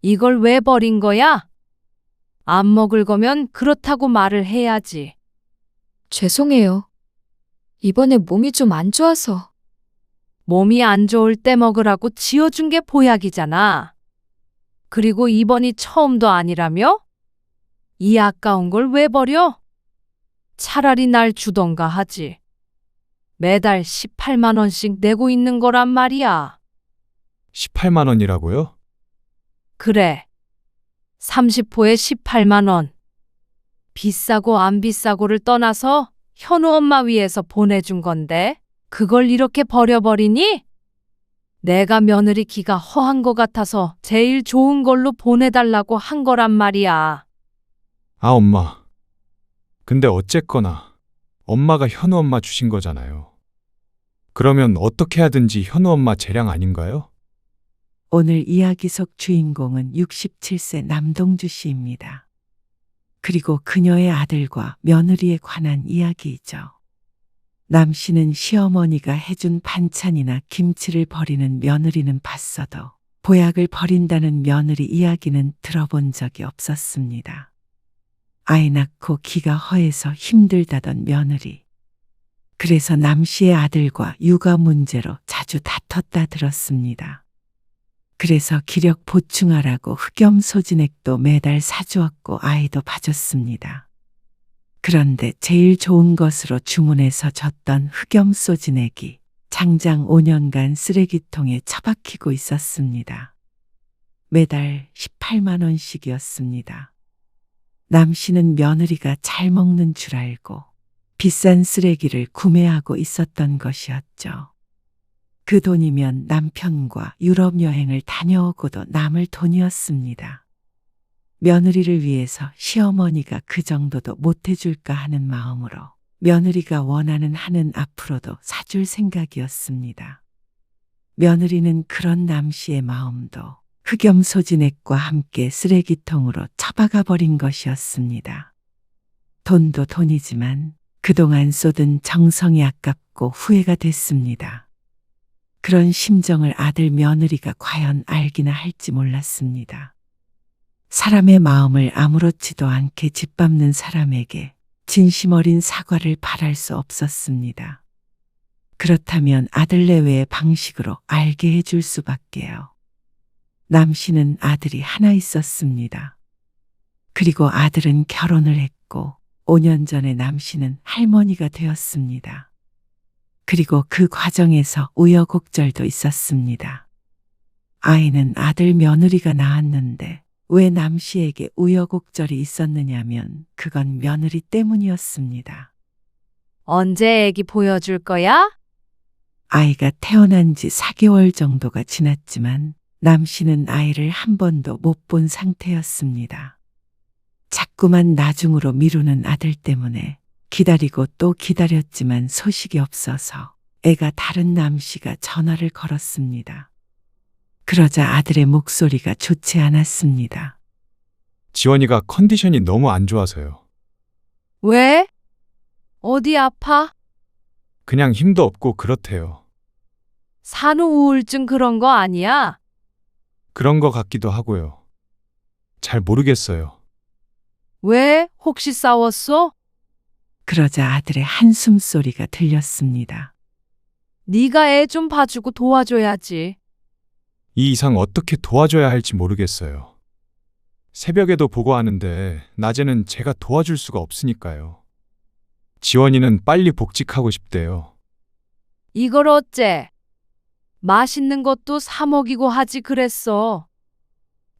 이걸 왜 버린 거야? 안 먹을 거면 그렇다고 말을 해야지. 죄송해요. 이번에 몸이 좀 안 좋아서. 몸이 안 좋을 때 먹으라고 지어준 게 보약이잖아. 그리고 이번이 처음도 아니라며? 이 아까운 걸 왜 버려? 차라리 날 주던가 하지. 매달 18만 원씩 내고 있는 거란 말이야. 18만 원이라고요? 그래. 30호에 18만 원. 비싸고 안 비싸고를 떠나서 현우 엄마 위해서 보내준 건데 그걸 이렇게 버려버리니? 내가 며느리 기가 허한 것 같아서 제일 좋은 걸로 보내달라고 한 거란 말이야. 아, 엄마. 근데 어쨌거나 엄마가 현우 엄마 주신 거잖아요. 그러면 어떻게 하든지 현우 엄마 재량 아닌가요? 오늘 이야기 속 주인공은 67세 남동주 씨입니다. 그리고 그녀의 아들과 며느리에 관한 이야기이죠. 남 씨는 시어머니가 해준 반찬이나 김치를 버리는 며느리는 봤어도 보약을 버린다는 며느리 이야기는 들어본 적이 없었습니다. 아이 낳고 기가 허해서 힘들다던 며느리. 그래서 남 씨의 아들과 육아 문제로 자주 다퉜다 들었습니다. 그래서 기력 보충하라고 흑염소진액도 매달 사주었고 아이도 봐줬습니다. 그런데 제일 좋은 것으로 주문해서 줬던 흑염소진액이 장장 5년간 쓰레기통에 처박히고 있었습니다. 매달 18만 원씩이었습니다. 남 씨는 며느리가 잘 먹는 줄 알고 비싼 쓰레기를 구매하고 있었던 것이었죠. 그 돈이면 남편과 유럽 여행을 다녀오고도 남을 돈이었습니다. 며느리를 위해서 시어머니가 그 정도도 못해줄까 하는 마음으로 며느리가 원하는 한은 앞으로도 사줄 생각이었습니다. 며느리는 그런 남 씨의 마음도 흑염소진액과 함께 쓰레기통으로 처박아 버린 것이었습니다. 돈도 돈이지만 그동안 쏟은 정성이 아깝고 후회가 됐습니다. 그런 심정을 아들 며느리가 과연 알기나 할지 몰랐습니다. 사람의 마음을 아무렇지도 않게 짓밟는 사람에게 진심 어린 사과를 바랄 수 없었습니다. 그렇다면 아들 내외의 방식으로 알게 해줄 수밖에요. 남 씨는 아들이 하나 있었습니다. 그리고 아들은 결혼을 했고 5년 전에 남 씨는 할머니가 되었습니다. 그리고 그 과정에서 우여곡절도 있었습니다. 아이는 아들 며느리가 낳았는데 왜 남 씨에게 우여곡절이 있었느냐면 그건 며느리 때문이었습니다. 언제 애기 보여줄 거야? 아이가 태어난 지 4개월 정도가 지났지만 남 씨는 아이를 한 번도 못 본 상태였습니다. 자꾸만 나중으로 미루는 아들 때문에 기다리고 또 기다렸지만 소식이 없어서 애가 다른 남 씨가 전화를 걸었습니다. 그러자 아들의 목소리가 좋지 않았습니다. 지원이가 컨디션이 너무 안 좋아서요. 왜? 어디 아파? 그냥 힘도 없고 그렇대요. 산후 우울증 그런 거 아니야? 그런 거 같기도 하고요. 잘 모르겠어요. 왜? 혹시 싸웠어? 그러자 아들의 한숨 소리가 들렸습니다. 네가 애 좀 봐주고 도와줘야지. 이 이상 어떻게 도와줘야 할지 모르겠어요. 새벽에도 보고 하는데 낮에는 제가 도와줄 수가 없으니까요. 지원이는 빨리 복직하고 싶대요. 이걸 어째? 맛있는 것도 사 먹이고 하지 그랬어.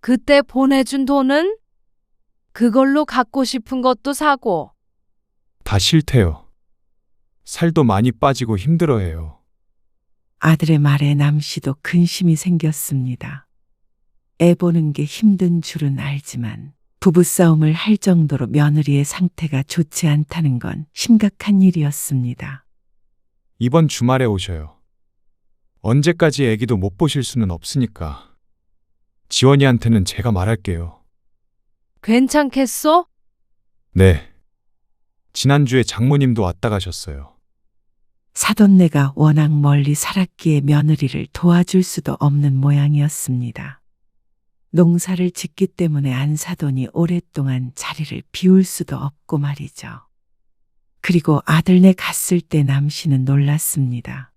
그때 보내준 돈은? 그걸로 갖고 싶은 것도 사고. 다 싫대요. 살도 많이 빠지고 힘들어해요. 아들의 말에 남 씨도 근심이 생겼습니다. 애 보는 게 힘든 줄은 알지만 부부싸움을 할 정도로 며느리의 상태가 좋지 않다는 건 심각한 일이었습니다. 이번 주말에 오셔요. 언제까지 애기도 못 보실 수는 없으니까. 지원이한테는 제가 말할게요. 괜찮겠어? 네. 지난주에 장모님도 왔다 가셨어요. 사돈네가 워낙 멀리 살았기에 며느리를 도와줄 수도 없는 모양이었습니다. 농사를 짓기 때문에 안 사돈이 오랫동안 자리를 비울 수도 없고 말이죠. 그리고 아들네 갔을 때 남씨는 놀랐습니다.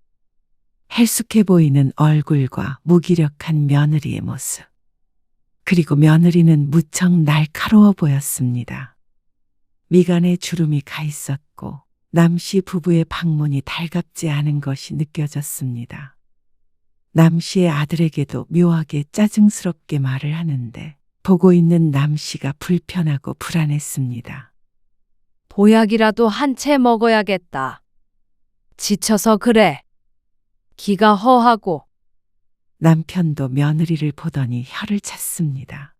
헬쑥해 보이는 얼굴과 무기력한 며느리의 모습. 그리고 며느리는 무척 날카로워 보였습니다. 미간에 주름이 가 있었고 남씨 부부의 방문이 달갑지 않은 것이 느껴졌습니다. 남씨의 아들에게도 묘하게 짜증스럽게 말을 하는데 보고 있는 남씨가 불편하고 불안했습니다. 보약이라도 한 채 먹어야겠다. 지쳐서 그래. 기가 허하고. 남편도 며느리를 보더니 혀를 찼습니다.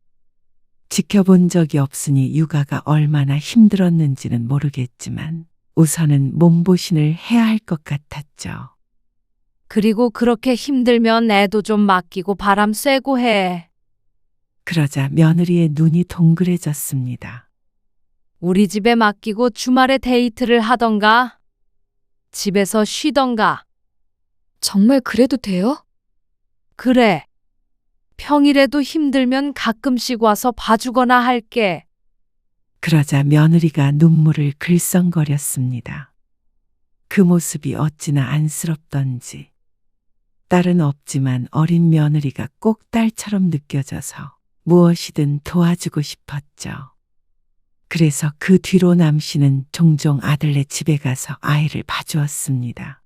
지켜본 적이 없으니 육아가 얼마나 힘들었는지는 모르겠지만 우선은 몸보신을 해야 할 것 같았죠. 그리고 그렇게 힘들면 애도 좀 맡기고 바람 쐬고 해. 그러자 며느리의 눈이 동그래졌습니다. 우리 집에 맡기고 주말에 데이트를 하던가. 집에서 쉬던가. 정말 그래도 돼요? 그래. 평일에도 힘들면 가끔씩 와서 봐주거나 할게. 그러자 며느리가 눈물을 글썽거렸습니다. 그 모습이 어찌나 안쓰럽던지. 딸은 없지만 어린 며느리가 꼭 딸처럼 느껴져서 무엇이든 도와주고 싶었죠. 그래서 그 뒤로 남씨는 종종 아들네 집에 가서 아이를 봐주었습니다.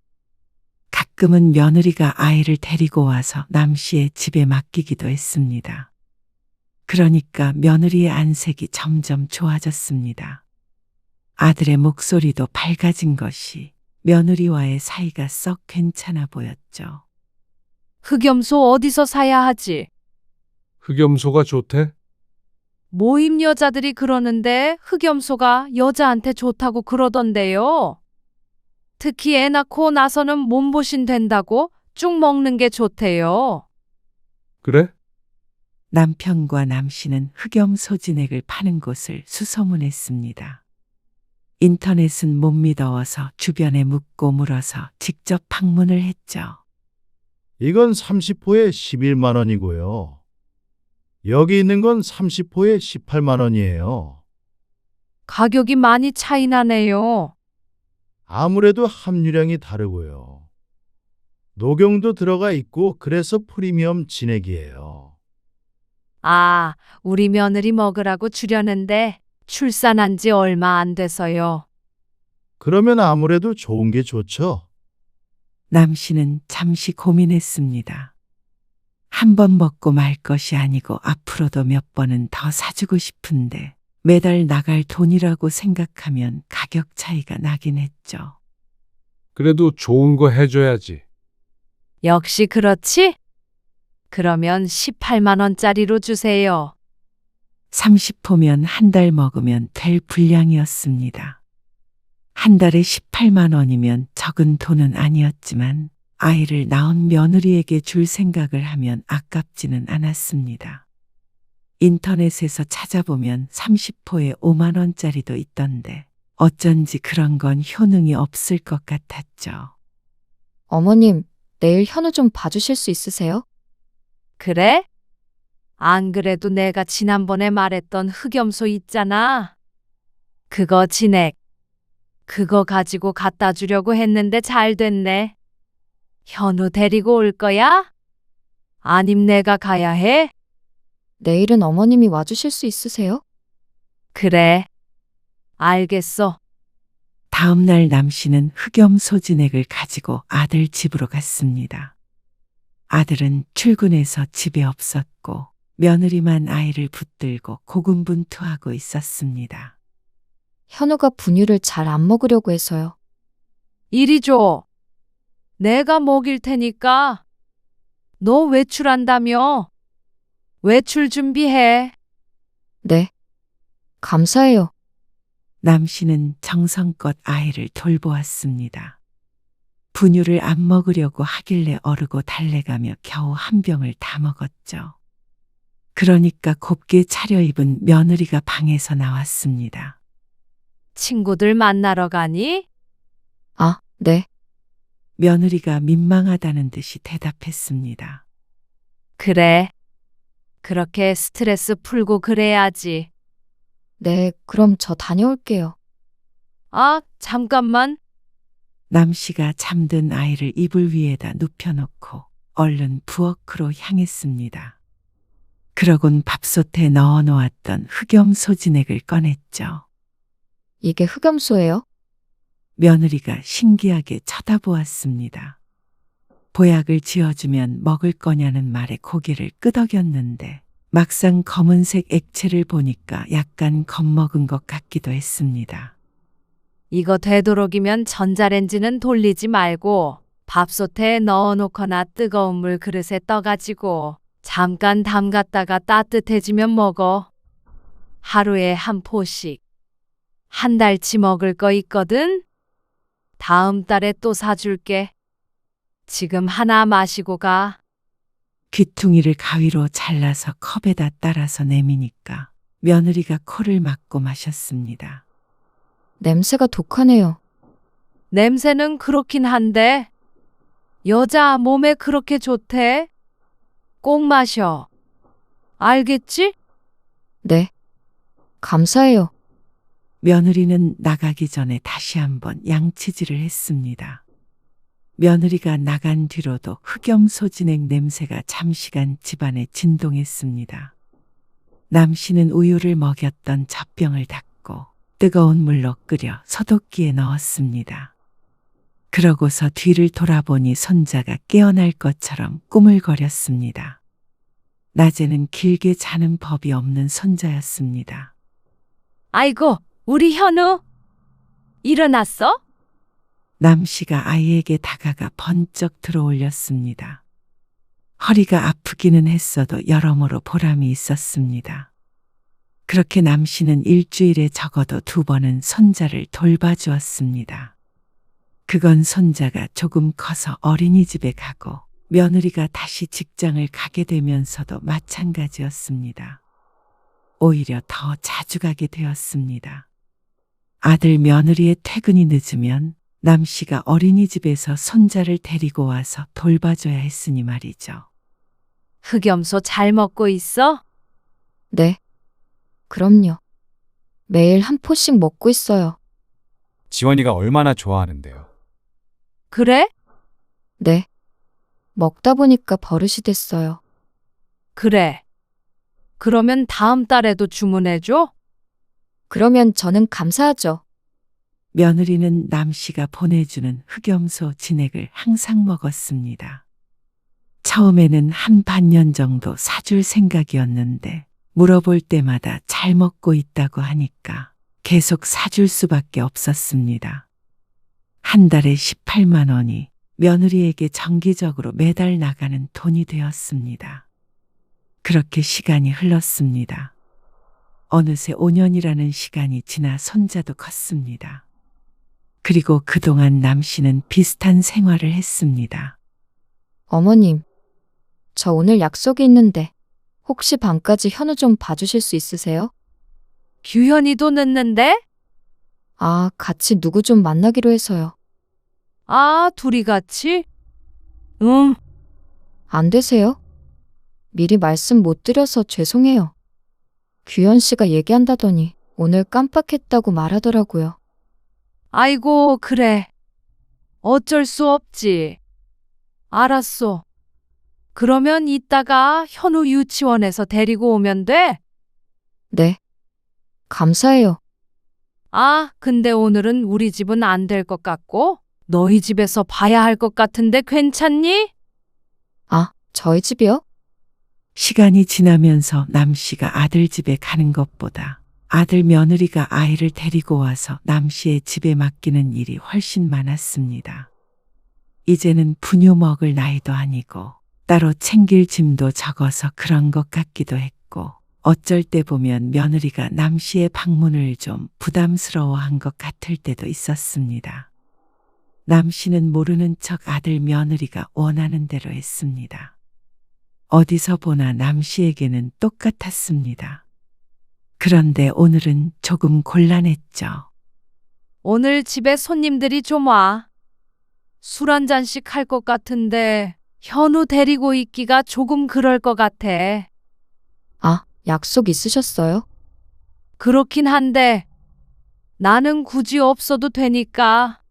가끔은 며느리가 아이를 데리고 와서 남씨의 집에 맡기기도 했습니다. 그러니까 며느리의 안색이 점점 좋아졌습니다. 아들의 목소리도 밝아진 것이 며느리와의 사이가 썩 괜찮아 보였죠. 흑염소 어디서 사야 하지? 흑염소가 좋대? 모임 여자들이 그러는데 흑염소가 여자한테 좋다고 그러던데요. 특히 애 낳고 나서는 몸보신 된다고 쭉 먹는 게 좋대요. 그래? 남편과 남씨는 흑염소 진액을 파는 곳을 수소문했습니다. 인터넷은 못 믿어서 주변에 묻고 물어서 직접 방문을 했죠. 이건 30호에 11만 원이고요. 여기 있는 건 30호에 18만 원이에요. 가격이 많이 차이 나네요. 아무래도 함유량이 다르고요. 녹용도 들어가 있고 그래서 프리미엄 진액이에요. 아, 우리 며느리 먹으라고 주려는데 출산한 지 얼마 안 돼서요. 그러면 아무래도 좋은 게 좋죠. 남씨는 잠시 고민했습니다. 한 번 먹고 말 것이 아니고 앞으로도 몇 번은 더 사주고 싶은데 매달 나갈 돈이라고 생각하면 가격 차이가 나긴 했죠. 그래도 좋은 거 해줘야지. 역시 그렇지? 그러면 18만 원짜리로 주세요. 30호면 한 달 먹으면 될 분량이었습니다. 한 달에 18만 원이면 적은 돈은 아니었지만 아이를 낳은 며느리에게 줄 생각을 하면 아깝지는 않았습니다. 인터넷에서 찾아보면 30호에 5만 원짜리도 있던데 어쩐지 그런 건 효능이 없을 것 같았죠. 어머님, 내일 현우 좀 봐주실 수 있으세요? 그래? 안 그래도 내가 지난번에 말했던 흑염소 있잖아. 그거 진액. 그거 가지고 갖다 주려고 했는데 잘 됐네. 현우 데리고 올 거야? 아님 내가 가야 해? 내일은 어머님이 와주실 수 있으세요? 그래. 알겠어. 다음 날 남씨는 흑염소 진액을 가지고 아들 집으로 갔습니다. 아들은 출근해서 집에 없었고 며느리만 아이를 붙들고 고군분투하고 있었습니다. 현우가 분유를 잘 안 먹으려고 해서요. 이리 줘. 내가 먹일 테니까. 너 외출한다며? 외출 준비해. 네. 감사해요. 남씨는 정성껏 아이를 돌보았습니다. 분유를 안 먹으려고 하길래 어르고 달래가며 겨우 한 병을 다 먹었죠. 그러니까 곱게 차려입은 며느리가 방에서 나왔습니다. 친구들 만나러 가니? 아, 네. 며느리가 민망하다는 듯이 대답했습니다. 그래. 그렇게 스트레스 풀고 그래야지. 네, 그럼 저 다녀올게요. 아, 잠깐만. 남씨가 잠든 아이를 이불 위에다 눕혀놓고 얼른 부엌으로 향했습니다. 그러곤 밥솥에 넣어놓았던 흑염소 진액을 꺼냈죠. 이게 흑염소예요? 며느리가 신기하게 쳐다보았습니다. 보약을 지어주면 먹을 거냐는 말에 고개를 끄덕였는데 막상 검은색 액체를 보니까 약간 겁먹은 것 같기도 했습니다. 이거 되도록이면 전자레인지는 돌리지 말고 밥솥에 넣어놓거나 뜨거운 물 그릇에 떠가지고 잠깐 담갔다가 따뜻해지면 먹어. 하루에 한 포씩. 한 달치 먹을 거 있거든? 다음 달에 또 사줄게. 지금 하나 마시고 가. 귀퉁이를 가위로 잘라서 컵에다 따라서 내미니까 며느리가 코를 막고 마셨습니다. 냄새가 독하네요. 냄새는 그렇긴 한데 여자 몸에 그렇게 좋대? 꼭 마셔. 알겠지? 네. 감사해요. 며느리는 나가기 전에 다시 한번 양치질을 했습니다. 며느리가 나간 뒤로도 흑염소 진액 냄새가 잠시간 집안에 진동했습니다. 남씨는 우유를 먹였던 젖병을 닫고 뜨거운 물로 끓여 소독기에 넣었습니다. 그러고서 뒤를 돌아보니 손자가 깨어날 것처럼 꾸물거렸습니다. 낮에는 길게 자는 법이 없는 손자였습니다. 아이고, 우리 현우. 일어났어? 남씨가 아이에게 다가가 번쩍 들어올렸습니다. 허리가 아프기는 했어도 여러모로 보람이 있었습니다. 그렇게 남씨는 일주일에 적어도 2번은 손자를 돌봐주었습니다. 그건 손자가 조금 커서 어린이집에 가고 며느리가 다시 직장을 가게 되면서도 마찬가지였습니다. 오히려 더 자주 가게 되었습니다. 아들 며느리의 퇴근이 늦으면 남씨가 어린이집에서 손자를 데리고 와서 돌봐줘야 했으니 말이죠. 흑염소 잘 먹고 있어? 네. 그럼요. 매일 한 포씩 먹고 있어요. 지원이가 얼마나 좋아하는데요. 그래? 네. 먹다 보니까 버릇이 됐어요. 그래. 그러면 다음 달에도 주문해줘? 그러면 저는 감사하죠. 며느리는 남씨가 보내주는 흑염소 진액을 항상 먹었습니다. 처음에는 한 반년 정도 사줄 생각이었는데 물어볼 때마다 잘 먹고 있다고 하니까 계속 사줄 수밖에 없었습니다. 한 달에 18만 원이 며느리에게 정기적으로 매달 나가는 돈이 되었습니다. 그렇게 시간이 흘렀습니다. 어느새 5년이라는 시간이 지나 손자도 컸습니다. 그리고 그동안 남씨는 비슷한 생활을 했습니다. 어머님, 저 오늘 약속이 있는데 혹시 밤까지 현우 좀 봐주실 수 있으세요? 규현이도 늦는데? 아, 같이 누구 좀 만나기로 해서요. 아, 둘이 같이? 응. 안 되세요? 미리 말씀 못 드려서 죄송해요. 규현 씨가 얘기한다더니 오늘 깜빡했다고 말하더라고요. 아이고, 그래. 어쩔 수 없지. 알았어. 그러면 이따가 현우 유치원에서 데리고 오면 돼? 네. 감사해요. 아, 근데 오늘은 우리 집은 안 될 것 같고 너희 집에서 봐야 할 것 같은데 괜찮니? 아, 저희 집이요? 시간이 지나면서 남씨가 아들 집에 가는 것보다 아들 며느리가 아이를 데리고 와서 남씨의 집에 맡기는 일이 훨씬 많았습니다. 이제는 분유 먹을 나이도 아니고 따로 챙길 짐도 적어서 그런 것 같기도 했고 어쩔 때 보면 며느리가 남씨의 방문을 좀 부담스러워한 것 같을 때도 있었습니다. 남씨는 모르는 척 아들 며느리가 원하는 대로 했습니다. 어디서 보나 남씨에게는 똑같았습니다. 그런데 오늘은 조금 곤란했죠. 오늘 집에 손님들이 좀 와. 술 한 잔씩 할 것 같은데 현우 데리고 있기가 조금 그럴 것 같아. 약속 있으셨어요? 그렇긴 한데 나는 굳이 없어도 되니까.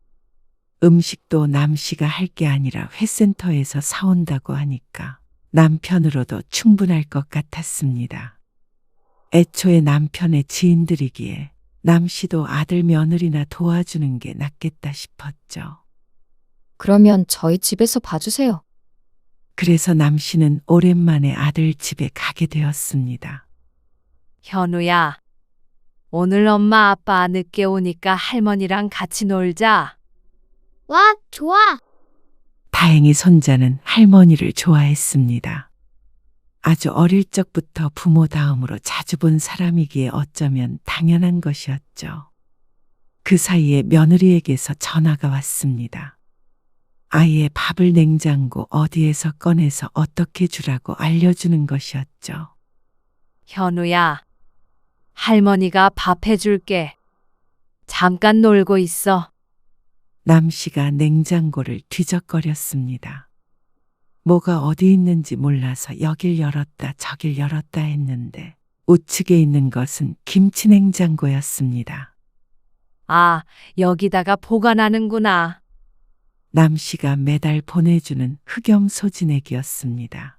음식도 남씨가 할 게 아니라 회센터에서 사온다고 하니까 남편으로도 충분할 것 같았습니다. 애초에 남편의 지인들이기에 남씨도 아들 며느리나 도와주는 게 낫겠다 싶었죠. 그러면 저희 집에서 봐주세요. 그래서 남씨는 오랜만에 아들 집에 가게 되었습니다. 현우야, 오늘 엄마 아빠 늦게 오니까 할머니랑 같이 놀자. 와, 좋아. 다행히 손자는 할머니를 좋아했습니다. 아주 어릴 적부터 부모 다음으로 자주 본 사람이기에 어쩌면 당연한 것이었죠. 그 사이에 며느리에게서 전화가 왔습니다. 아이의 밥을 냉장고 어디에서 꺼내서 어떻게 주라고 알려주는 것이었죠. 현우야, 할머니가 밥 해줄게. 잠깐 놀고 있어. 남씨가 냉장고를 뒤적거렸습니다. 뭐가 어디 있는지 몰라서 여길 열었다 저길 열었다 했는데 우측에 있는 것은 김치 냉장고였습니다. 아, 여기다가 보관하는구나. 남씨가 매달 보내주는 흑염 소진액이었습니다.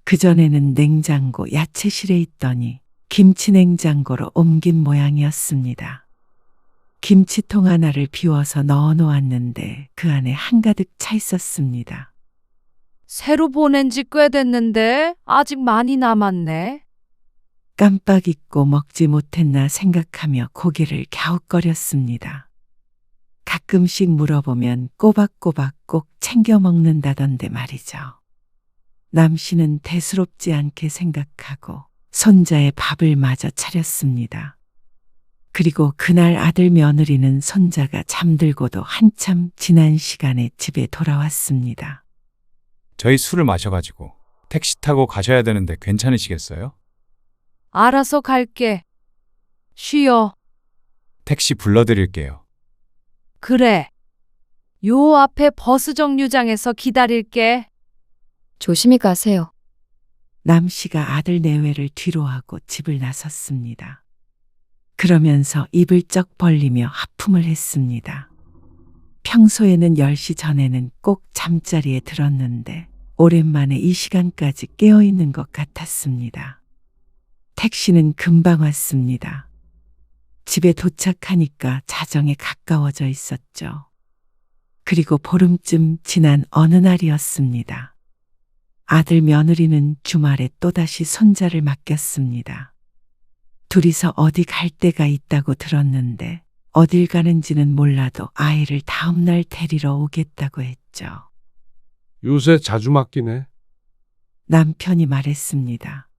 그전에는 냉장고 야채실에 있더니 김치 냉장고로 옮긴 모양이었습니다. 김치통 하나를 비워서 넣어 놓았는데 그 안에 한가득 차 있었습니다. 새로 보낸 지 꽤 됐는데 아직 많이 남았네. 깜빡 잊고 먹지 못했나 생각하며 고개를 갸웃거렸습니다. 가끔씩 물어보면 꼬박꼬박 꼭 챙겨 먹는다던데 말이죠. 남씨는 대수롭지 않게 생각하고 손자의 밥을 마저 차렸습니다. 그리고 그날 아들 며느리는 손자가 잠들고도 한참 지난 시간에 집에 돌아왔습니다. 저희 술을 마셔가지고 택시 타고 가셔야 되는데 괜찮으시겠어요? 알아서 갈게. 쉬어. 택시 불러드릴게요. 그래. 요 앞에 버스 정류장에서 기다릴게. 조심히 가세요. 남씨가 아들 내외를 뒤로하고 집을 나섰습니다. 그러면서 입을 쩍 벌리며 하품을 했습니다. 평소에는 10시 전에는 꼭 잠자리에 들었는데 오랜만에 이 시간까지 깨어있는 것 같았습니다. 택시는 금방 왔습니다. 집에 도착하니까 자정에 가까워져 있었죠. 그리고 보름쯤 지난 어느 날이었습니다. 아들 며느리는 주말에 또다시 손자를 맡겼습니다. 둘이서 어디 갈 데가 있다고 들었는데 어딜 가는지는 몰라도 아이를 다음날 데리러 오겠다고 했죠. 요새 자주 맡기네. 남편이 말했습니다.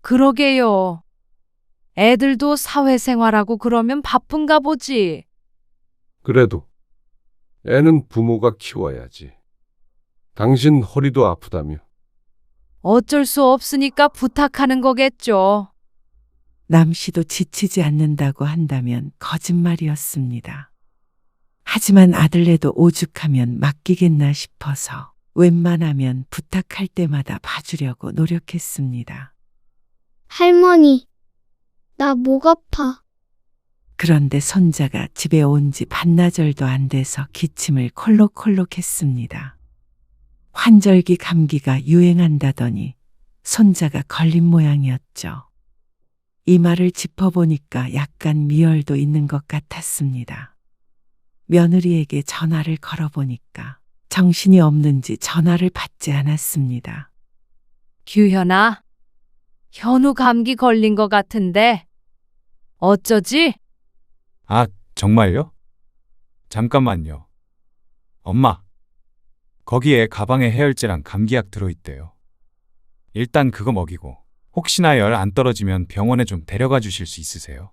그러게요. 애들도 사회생활하고 그러면 바쁜가 보지. 그래도 애는 부모가 키워야지. 당신 허리도 아프다며. 어쩔 수 없으니까 부탁하는 거겠죠. 남씨도 지치지 않는다고 한다면 거짓말이었습니다. 하지만 아들네도 오죽하면 맡기겠나 싶어서 웬만하면 부탁할 때마다 봐주려고 노력했습니다. 할머니, 나 목 아파. 그런데 손자가 집에 온 지 반나절도 안 돼서 기침을 콜록콜록 했습니다. 환절기 감기가 유행한다더니 손자가 걸린 모양이었죠. 이 말을 짚어보니까 약간 미열도 있는 것 같았습니다. 며느리에게 전화를 걸어보니까 정신이 없는지 전화를 받지 않았습니다. 규현아, 현우 감기 걸린 것 같은데 어쩌지? 아, 정말요? 잠깐만요. 엄마, 거기에 가방에 해열제랑 감기약 들어있대요. 일단 그거 먹이고 혹시나 열 안 떨어지면 병원에 좀 데려가 주실 수 있으세요?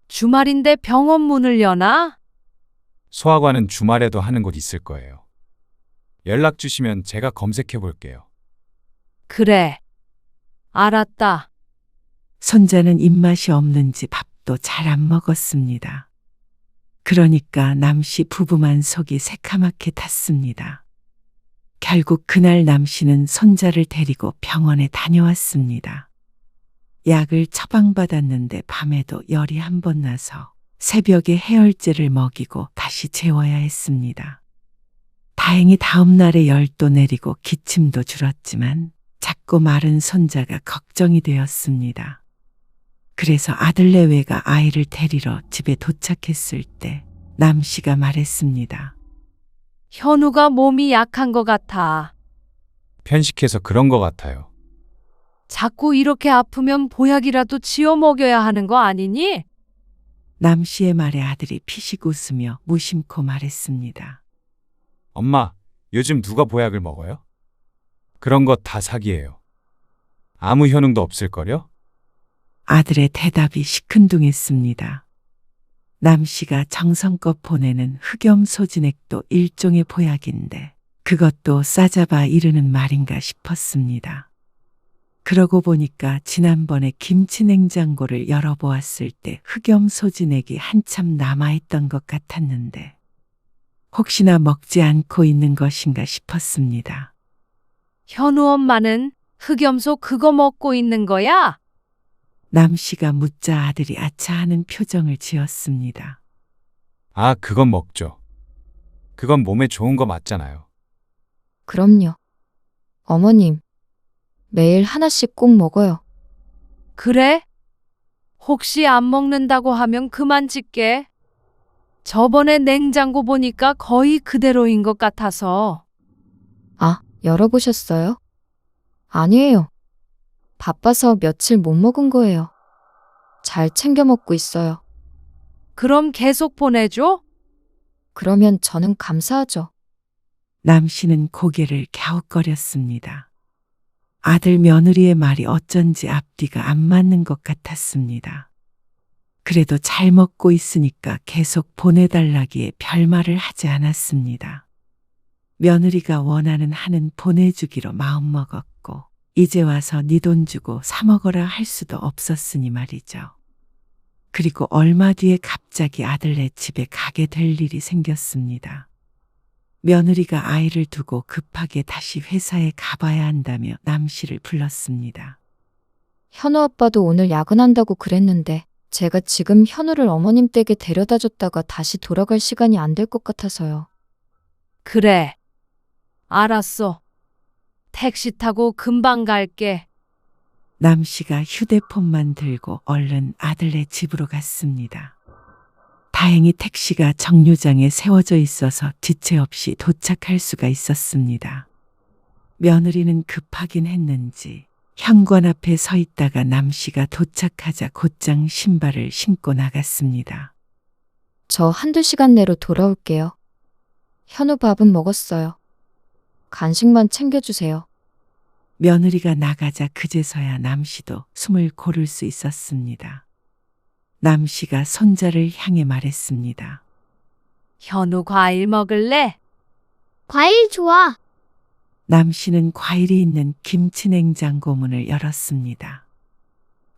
주말인데 병원 문을 여나? 소아과는 주말에도 하는 곳 있을 거예요. 연락 주시면 제가 검색해 볼게요. 그래. 알았다. 손자는 입맛이 없는지 밥도 잘 안 먹었습니다. 그러니까 남씨 부부만 속이 새카맣게 탔습니다. 결국 그날 남씨는 손자를 데리고 병원에 다녀왔습니다. 약을 처방받았는데 밤에도 열이 한 번 나서 새벽에 해열제를 먹이고 다시 재워야 했습니다. 다행히 다음 날에 열도 내리고 기침도 줄었지만 작고 마른 손자가 걱정이 되었습니다. 그래서 아들 내외가 아이를 데리러 집에 도착했을 때 남씨가 말했습니다. 현우가 몸이 약한 것 같아. 편식해서 그런 것 같아요. 자꾸 이렇게 아프면 보약이라도 지어 먹여야 하는 거 아니니? 남씨의 말에 아들이 피식 웃으며 무심코 말했습니다. 엄마, 요즘 누가 보약을 먹어요? 그런 거 다 사기예요. 아무 효능도 없을걸요? 아들의 대답이 시큰둥했습니다. 남씨가 정성껏 보내는 흑염소진액도 일종의 보약인데 그것도 싸잡아 이르는 말인가 싶었습니다. 그러고 보니까 지난번에 김치 냉장고를 열어보았을 때 흑염소진액이 한참 남아있던 것 같았는데 혹시나 먹지 않고 있는 것인가 싶었습니다. 현우 엄마는 흑염소 그거 먹고 있는 거야? 남씨가 묻자 아들이 아차하는 표정을 지었습니다. 아, 그건 먹죠. 그건 몸에 좋은 거 맞잖아요. 그럼요. 어머님, 매일 하나씩 꼭 먹어요. 그래? 혹시 안 먹는다고 하면 그만 짓게. 저번에 냉장고 보니까 거의 그대로인 것 같아서. 아, 열어보셨어요? 아니에요. 바빠서 며칠 못 먹은 거예요. 잘 챙겨 먹고 있어요. 그럼 계속 보내줘? 그러면 저는 감사하죠. 남씨는 고개를 갸웃거렸습니다. 아들 며느리의 말이 어쩐지 앞뒤가 안 맞는 것 같았습니다. 그래도 잘 먹고 있으니까 계속 보내달라기에 별말을 하지 않았습니다. 며느리가 원하는 한은 보내주기로 마음먹었고 이제 와서 네 돈 주고 사 먹어라 할 수도 없었으니 말이죠. 그리고 얼마 뒤에 갑자기 아들네 집에 가게 될 일이 생겼습니다. 며느리가 아이를 두고 급하게 다시 회사에 가봐야 한다며 남씨를 불렀습니다. 현우 아빠도 오늘 야근한다고 그랬는데 제가 지금 현우를 어머님 댁에 데려다 줬다가 다시 돌아갈 시간이 안 될 것 같아서요. 그래. 알았어. 택시 타고 금방 갈게. 남씨가 휴대폰만 들고 얼른 아들네 집으로 갔습니다. 다행히 택시가 정류장에 세워져 있어서 지체 없이 도착할 수가 있었습니다. 며느리는 급하긴 했는지 현관 앞에 서 있다가 남씨가 도착하자 곧장 신발을 신고 나갔습니다. 저 한두 시간 내로 돌아올게요. 현우 밥은 먹었어요. 간식만 챙겨주세요. 며느리가 나가자 그제서야 남씨도 숨을 고를 수 있었습니다. 남씨가 손자를 향해 말했습니다. 현우 과일 먹을래? 과일 좋아. 남씨는 과일이 있는 김치 냉장고 문을 열었습니다.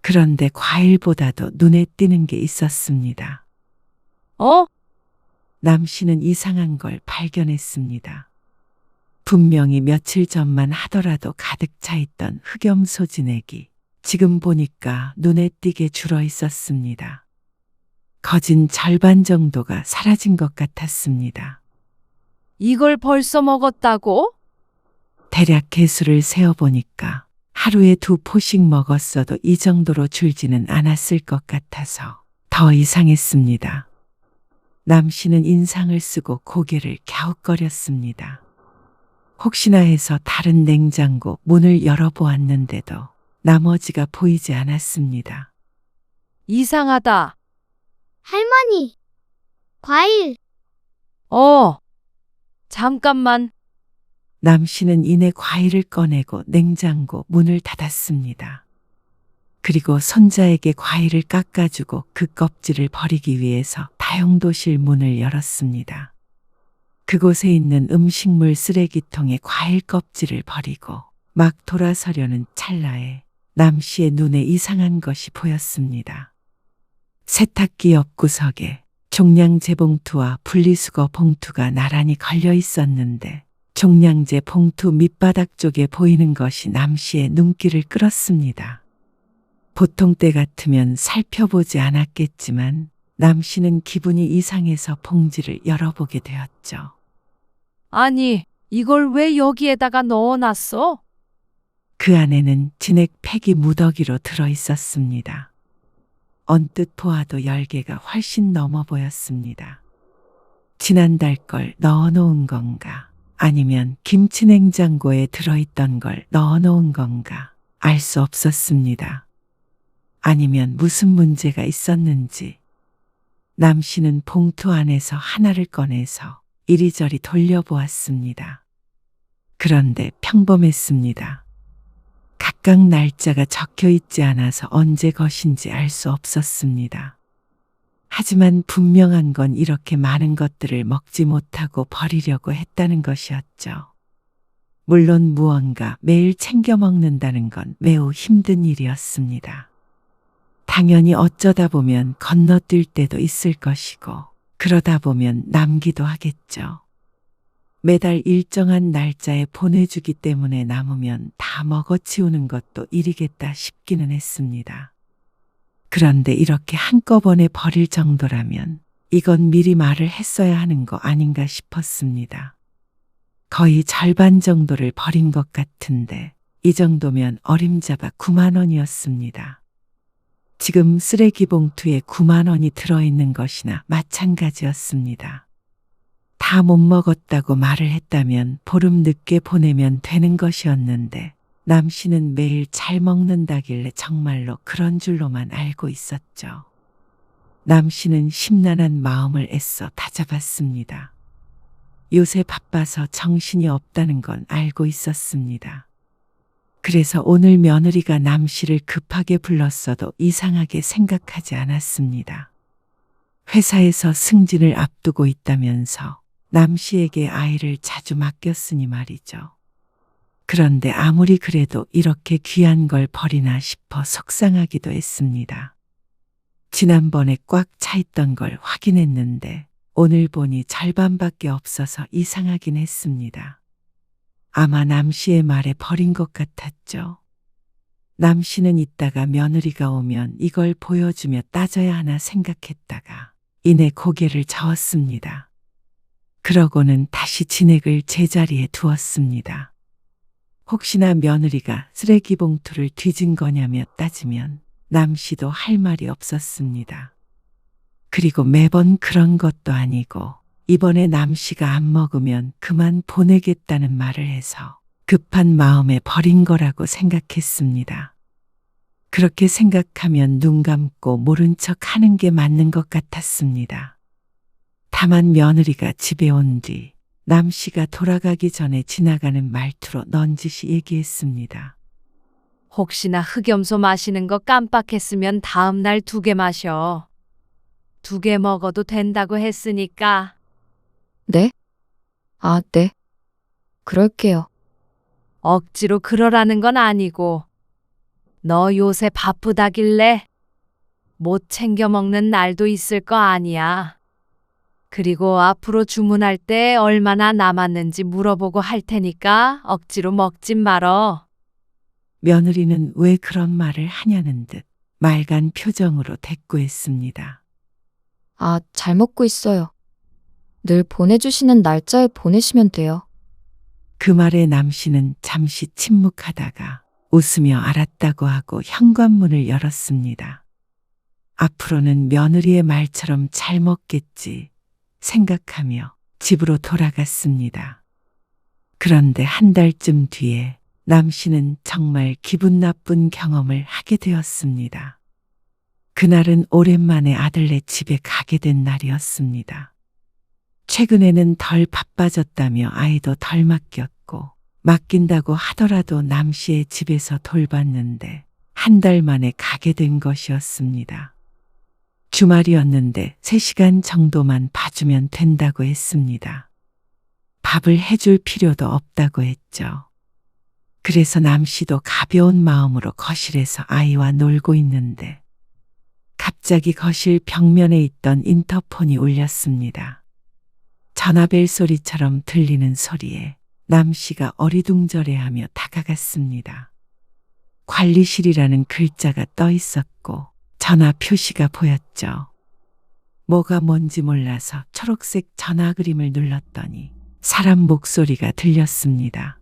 그런데 과일보다도 눈에 띄는 게 있었습니다. 어? 남씨는 이상한 걸 발견했습니다. 분명히 며칠 전만 하더라도 가득 차 있던 흑염소 진액이 지금 보니까 눈에 띄게 줄어 있었습니다. 거진 절반 정도가 사라진 것 같았습니다. 이걸 벌써 먹었다고? 대략 개수를 세어보니까 하루에 2포씩 먹었어도 이 정도로 줄지는 않았을 것 같아서 더 이상했습니다. 남씨는 인상을 쓰고 고개를 갸웃거렸습니다. 혹시나 해서 다른 냉장고 문을 열어보았는데도 나머지가 보이지 않았습니다. 이상하다. 할머니. 과일. 잠깐만. 남씨는 이내 과일을 꺼내고 냉장고 문을 닫았습니다. 그리고 손자에게 과일을 깎아주고 그 껍질을 버리기 위해서 다용도실 문을 열었습니다. 그곳에 있는 음식물 쓰레기통에 과일 껍질을 버리고 막 돌아서려는 찰나에 남씨의 눈에 이상한 것이 보였습니다. 세탁기 옆구석에 종량제 봉투와 분리수거 봉투가 나란히 걸려 있었는데 종량제 봉투 밑바닥 쪽에 보이는 것이 남씨의 눈길을 끌었습니다. 보통 때 같으면 살펴보지 않았겠지만 남 씨는 기분이 이상해서 봉지를 열어보게 되었죠. 아니, 이걸 왜 여기에다가 넣어놨어? 그 안에는 진액 팩이 무더기로 들어 있었습니다. 언뜻 보아도 10개가 훨씬 넘어 보였습니다. 지난달 걸 넣어놓은 건가? 아니면 김치 냉장고에 들어있던 걸 넣어놓은 건가? 알 수 없었습니다. 아니면 무슨 문제가 있었는지. 남 씨는 봉투 안에서 하나를 꺼내서 이리저리 돌려보았습니다. 그런데 평범했습니다. 각각 날짜가 적혀 있지 않아서 언제 것인지 알 수 없었습니다. 하지만 분명한 건 이렇게 많은 것들을 먹지 못하고 버리려고 했다는 것이었죠. 물론 무언가 매일 챙겨 먹는다는 건 매우 힘든 일이었습니다. 당연히 어쩌다 보면 건너뛸 때도 있을 것이고, 그러다 보면 남기도 하겠죠. 매달 일정한 날짜에 보내주기 때문에 남으면 다 먹어치우는 것도 일이겠다 싶기는 했습니다. 그런데 이렇게 한꺼번에 버릴 정도라면 이건 미리 말을 했어야 하는 거 아닌가 싶었습니다. 거의 절반 정도를 버린 것 같은데 이 정도면 어림잡아 9만 원이었습니다. 지금 쓰레기 봉투에 9만 원이 들어있는 것이나 마찬가지였습니다. 다 못 먹었다고 말을 했다면 보름 늦게 보내면 되는 것이었는데 남 씨는 매일 잘 먹는다길래 정말로 그런 줄로만 알고 있었죠. 남 씨는 심란한 마음을 애써 다잡았습니다. 요새 바빠서 정신이 없다는 건 알고 있었습니다. 그래서 오늘 며느리가 남 씨를 급하게 불렀어도 이상하게 생각하지 않았습니다. 회사에서 승진을 앞두고 있다면서 남 씨에게 아이를 자주 맡겼으니 말이죠. 그런데 아무리 그래도 이렇게 귀한 걸 버리나 싶어 속상하기도 했습니다. 지난번에 꽉 차 있던 걸 확인했는데 오늘 보니 절반밖에 없어서 이상하긴 했습니다. 아마 남 씨의 말에 버린 것 같았죠. 남 씨는 이따가 며느리가 오면 이걸 보여주며 따져야 하나 생각했다가 이내 고개를 저었습니다. 그러고는 다시 진액을 제자리에 두었습니다. 혹시나 며느리가 쓰레기 봉투를 뒤진 거냐며 따지면 남 씨도 할 말이 없었습니다. 그리고 매번 그런 것도 아니고 이번에 남 씨가 안 먹으면 그만 보내겠다는 말을 해서 급한 마음에 버린 거라고 생각했습니다. 그렇게 생각하면 눈 감고 모른 척 하는 게 맞는 것 같았습니다. 다만 며느리가 집에 온 뒤 남 씨가 돌아가기 전에 지나가는 말투로 넌지시 얘기했습니다. 혹시나 흑염소 마시는 거 깜빡했으면 다음 날 2개 마셔. 2개 먹어도 된다고 했으니까. 네? 아, 네. 그럴게요. 억지로 그러라는 건 아니고. 너 요새 바쁘다길래 못 챙겨 먹는 날도 있을 거 아니야. 그리고 앞으로 주문할 때 얼마나 남았는지 물어보고 할 테니까 억지로 먹진 말어. 며느리는 왜 그런 말을 하냐는 듯 맑은 표정으로 대꾸했습니다. 아, 잘 먹고 있어요. 늘 보내주시는 날짜에 보내시면 돼요. 그 말에 남 씨는 잠시 침묵하다가 웃으며 알았다고 하고 현관문을 열었습니다. 앞으로는 며느리의 말처럼 잘 먹겠지 생각하며 집으로 돌아갔습니다. 그런데 한 달쯤 뒤에 남 씨는 정말 기분 나쁜 경험을 하게 되었습니다. 그날은 오랜만에 아들네 집에 가게 된 날이었습니다. 최근에는 덜 바빠졌다며 아이도 덜 맡겼고 맡긴다고 하더라도 남 씨의 집에서 돌봤는데 한 달 만에 가게 된 것이었습니다. 주말이었는데 3시간 정도만 봐주면 된다고 했습니다. 밥을 해줄 필요도 없다고 했죠. 그래서 남 씨도 가벼운 마음으로 거실에서 아이와 놀고 있는데 갑자기 거실 벽면에 있던 인터폰이 울렸습니다. 전화벨 소리처럼 들리는 소리에 남 씨가 어리둥절해하며 다가갔습니다. 관리실이라는 글자가 떠 있었고 전화 표시가 보였죠. 뭐가 뭔지 몰라서 초록색 전화 그림을 눌렀더니 사람 목소리가 들렸습니다.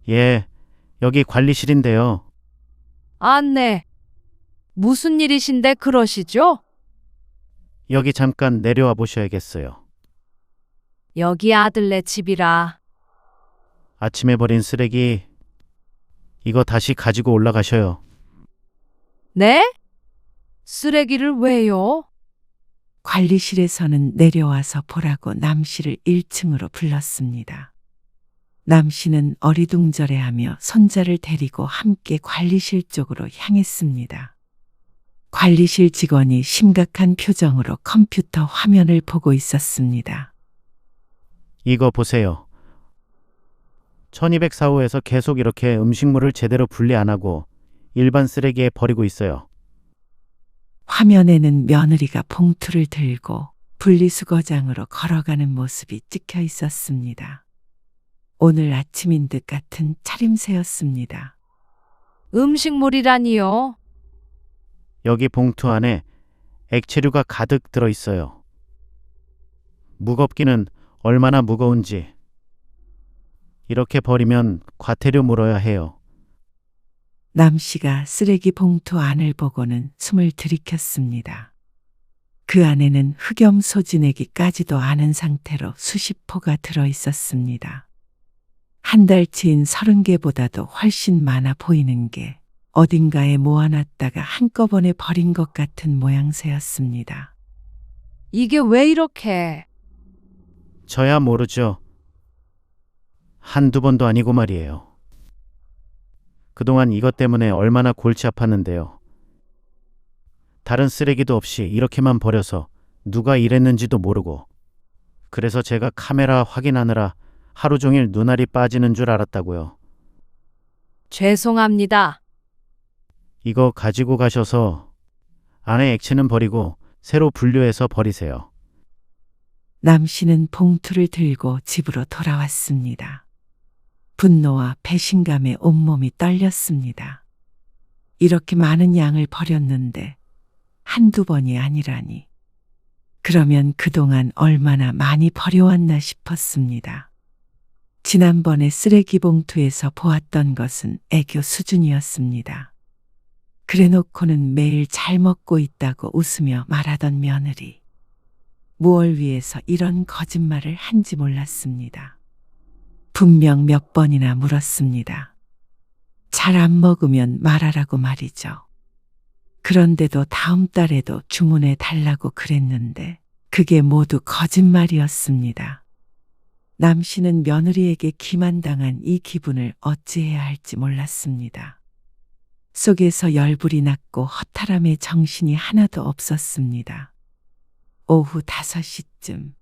예, 여기 관리실인데요. 아, 네. 무슨 일이신데 그러시죠? 여기 잠깐 내려와 보셔야겠어요. 여기 아들네 집이라. 아침에 버린 쓰레기 이거 다시 가지고 올라가셔요. 네? 쓰레기를 왜요? 관리실에서는 내려와서 보라고 남 씨를 1층으로 불렀습니다. 남 씨는 어리둥절해하며 손자를 데리고 함께 관리실 쪽으로 향했습니다. 관리실 직원이 심각한 표정으로 컴퓨터 화면을 보고 있었습니다. 이거 보세요. 1204호에서 계속 이렇게 음식물을 제대로 분리 안 하고 일반 쓰레기에 버리고 있어요. 화면에는 며느리가 봉투를 들고 분리수거장으로 걸어가는 모습이 찍혀 있었습니다. 오늘 아침인 듯 같은 차림새였습니다. 음식물이라니요. 여기 봉투 안에 액체류가 가득 들어 있어요. 무겁기는 얼마나 무거운지. 이렇게 버리면 과태료 물어야 해요. 남 씨가 쓰레기 봉투 안을 보고는 숨을 들이켰습니다. 그 안에는 흑염 소지내기까지도 않은 상태로 수십 포가 들어 있었습니다. 한 달치인 30개보다도 훨씬 많아 보이는 게 어딘가에 모아놨다가 한꺼번에 버린 것 같은 모양새였습니다. 이게 왜 이렇게? 저야 모르죠. 한두 번도 아니고 말이에요. 그동안 이것 때문에 얼마나 골치 아팠는데요. 다른 쓰레기도 없이 이렇게만 버려서 누가 이랬는지도 모르고. 그래서 제가 카메라 확인하느라 하루 종일 눈알이 빠지는 줄 알았다고요. 죄송합니다. 이거 가지고 가셔서 안에 액체는 버리고 새로 분류해서 버리세요. 남 씨는 봉투를 들고 집으로 돌아왔습니다. 분노와 배신감에 온몸이 떨렸습니다. 이렇게 많은 양을 버렸는데 한두 번이 아니라니. 그러면 그동안 얼마나 많이 버려왔나 싶었습니다. 지난번에 쓰레기 봉투에서 보았던 것은 애교 수준이었습니다. 그래놓고는 매일 잘 먹고 있다고 웃으며 말하던 며느리. 무얼 위해서 이런 거짓말을 한지 몰랐습니다. 분명 몇 번이나 물었습니다. 잘 안 먹으면 말하라고 말이죠. 그런데도 다음 달에도 주문해 달라고 그랬는데 그게 모두 거짓말이었습니다. 남 씨는 며느리에게 기만당한 이 기분을 어찌해야 할지 몰랐습니다. 속에서 열불이 났고 허탈함에 정신이 하나도 없었습니다. 오후 5시쯤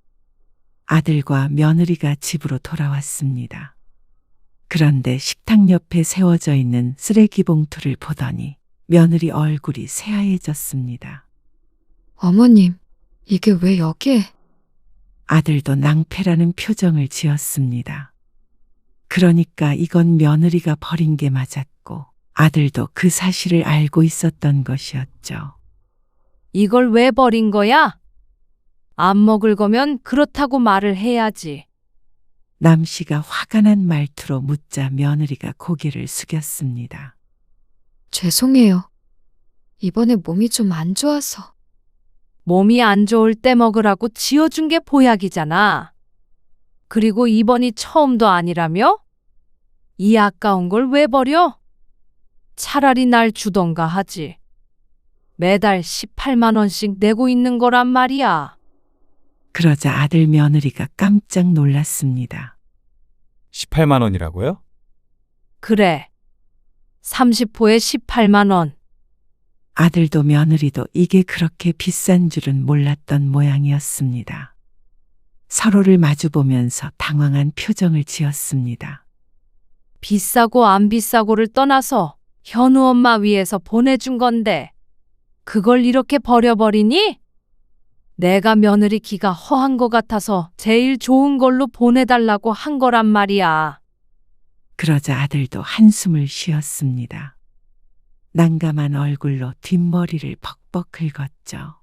아들과 며느리가 집으로 돌아왔습니다. 그런데 식탁 옆에 세워져 있는 쓰레기 봉투를 보더니 며느리 얼굴이 새하얘졌습니다. 어머님, 이게 왜 여기에? 아들도 낭패라는 표정을 지었습니다. 그러니까 이건 며느리가 버린 게 맞았고 아들도 그 사실을 알고 있었던 것이었죠. 이걸 왜 버린 거야? 안 먹을 거면 그렇다고 말을 해야지. 남 씨가 화가 난 말투로 묻자 며느리가 고개를 숙였습니다. 죄송해요. 이번에 몸이 좀 안 좋아서. 몸이 안 좋을 때 먹으라고 지어준 게 보약이잖아. 그리고 이번이 처음도 아니라며? 이 아까운 걸 왜 버려? 차라리 날 주던가 하지. 매달 18만 원씩 내고 있는 거란 말이야. 그러자 아들 며느리가 깜짝 놀랐습니다. 18만 원이라고요? 그래. 30호에 18만 원. 아들도 며느리도 이게 그렇게 비싼 줄은 몰랐던 모양이었습니다. 서로를 마주보면서 당황한 표정을 지었습니다. 비싸고 안 비싸고를 떠나서 현우 엄마 위해서 보내준 건데 그걸 이렇게 버려버리니? 내가 며느리 기가 허한 것 같아서 제일 좋은 걸로 보내달라고 한 거란 말이야. 그러자 아들도 한숨을 쉬었습니다. 난감한 얼굴로 뒷머리를 벅벅 긁었죠.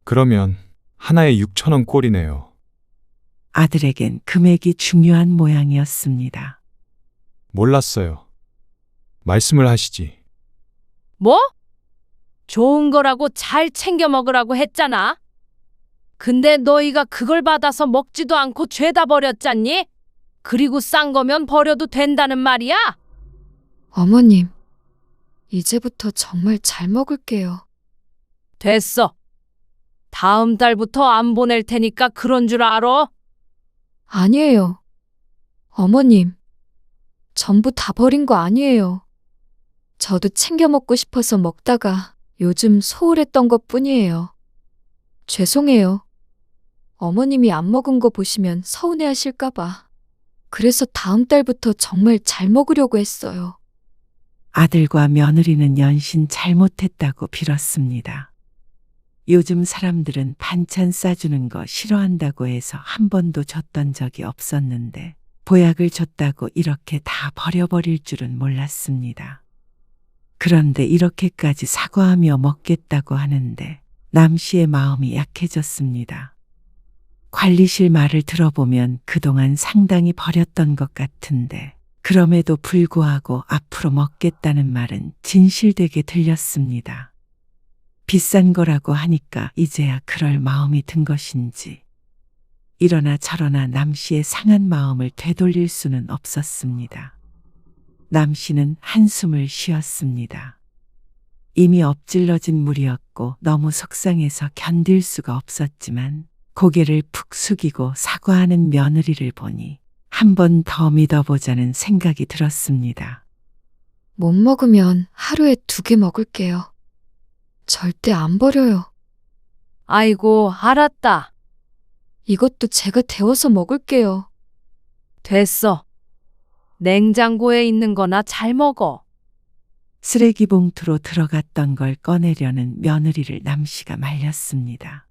그러면 하나에 6,000원 꼴이네요. 아들에겐 금액이 중요한 모양이었습니다. 몰랐어요. 말씀을 하시지. 뭐? 좋은 거라고 잘 챙겨 먹으라고 했잖아. 근데 너희가 그걸 받아서 먹지도 않고 죄다 버렸잖니? 그리고 싼 거면 버려도 된다는 말이야? 어머님, 이제부터 정말 잘 먹을게요. 됐어. 다음 달부터 안 보낼 테니까 그런 줄 알아? 아니에요. 어머님, 전부 다 버린 거 아니에요. 저도 챙겨 먹고 싶어서 먹다가 요즘 소홀했던 것 뿐이에요. 죄송해요. 어머님이 안 먹은 거 보시면 서운해 하실까봐. 그래서 다음 달부터 정말 잘 먹으려고 했어요. 아들과 며느리는 연신 잘못했다고 빌었습니다. 요즘 사람들은 반찬 싸주는 거 싫어한다고 해서 한 번도 줬던 적이 없었는데 보약을 줬다고 이렇게 다 버려버릴 줄은 몰랐습니다. 그런데 이렇게까지 사과하며 먹겠다고 하는데 남 씨의 마음이 약해졌습니다. 관리실 말을 들어보면 그동안 상당히 버렸던 것 같은데 그럼에도 불구하고 앞으로 먹겠다는 말은 진실되게 들렸습니다. 비싼 거라고 하니까 이제야 그럴 마음이 든 것인지 이러나 저러나 남 씨의 상한 마음을 되돌릴 수는 없었습니다. 남 씨는 한숨을 쉬었습니다. 이미 엎질러진 물이었고 너무 속상해서 견딜 수가 없었지만 고개를 푹 숙이고 사과하는 며느리를 보니 한 번 더 믿어보자는 생각이 들었습니다. 못 먹으면 하루에 2개 먹을게요. 절대 안 버려요. 아이고, 알았다. 이것도 제가 데워서 먹을게요. 됐어. 냉장고에 있는 거나 잘 먹어. 쓰레기 봉투로 들어갔던 걸 꺼내려는 며느리를 남 씨가 말렸습니다.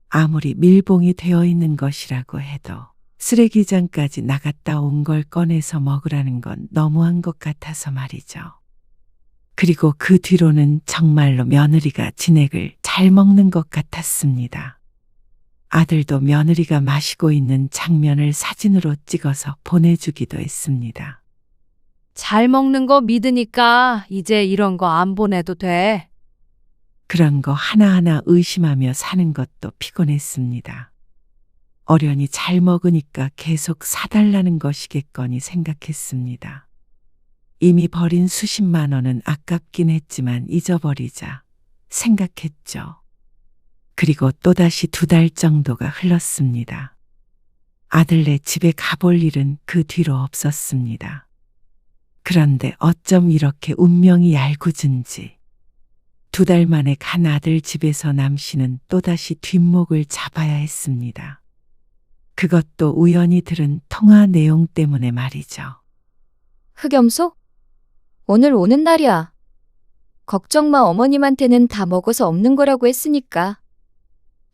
아무리 밀봉이 되어 있는 것이라고 해도 쓰레기장까지 나갔다 온 걸 꺼내서 먹으라는 건 너무한 것 같아서 말이죠. 그리고 그 뒤로는 정말로 며느리가 진액을 잘 먹는 것 같았습니다. 아들도 며느리가 마시고 있는 장면을 사진으로 찍어서 보내주기도 했습니다. 잘 먹는 거 믿으니까 이제 이런 거 안 보내도 돼. 그런 거 하나하나 의심하며 사는 것도 피곤했습니다. 어련히 잘 먹으니까 계속 사달라는 것이겠거니 생각했습니다. 이미 버린 수십만 원은 아깝긴 했지만 잊어버리자 생각했죠. 그리고 또다시 2달 정도가 흘렀습니다. 아들네 집에 가볼 일은 그 뒤로 없었습니다. 그런데 어쩜 이렇게 운명이 얄궂은지 2달 만에 간 아들 집에서 남 씨는 또다시 뒷목을 잡아야 했습니다. 그것도 우연히 들은 통화 내용 때문에 말이죠. 흑염소? 오늘 오는 날이야. 걱정 마, 어머님한테는 다 먹어서 없는 거라고 했으니까.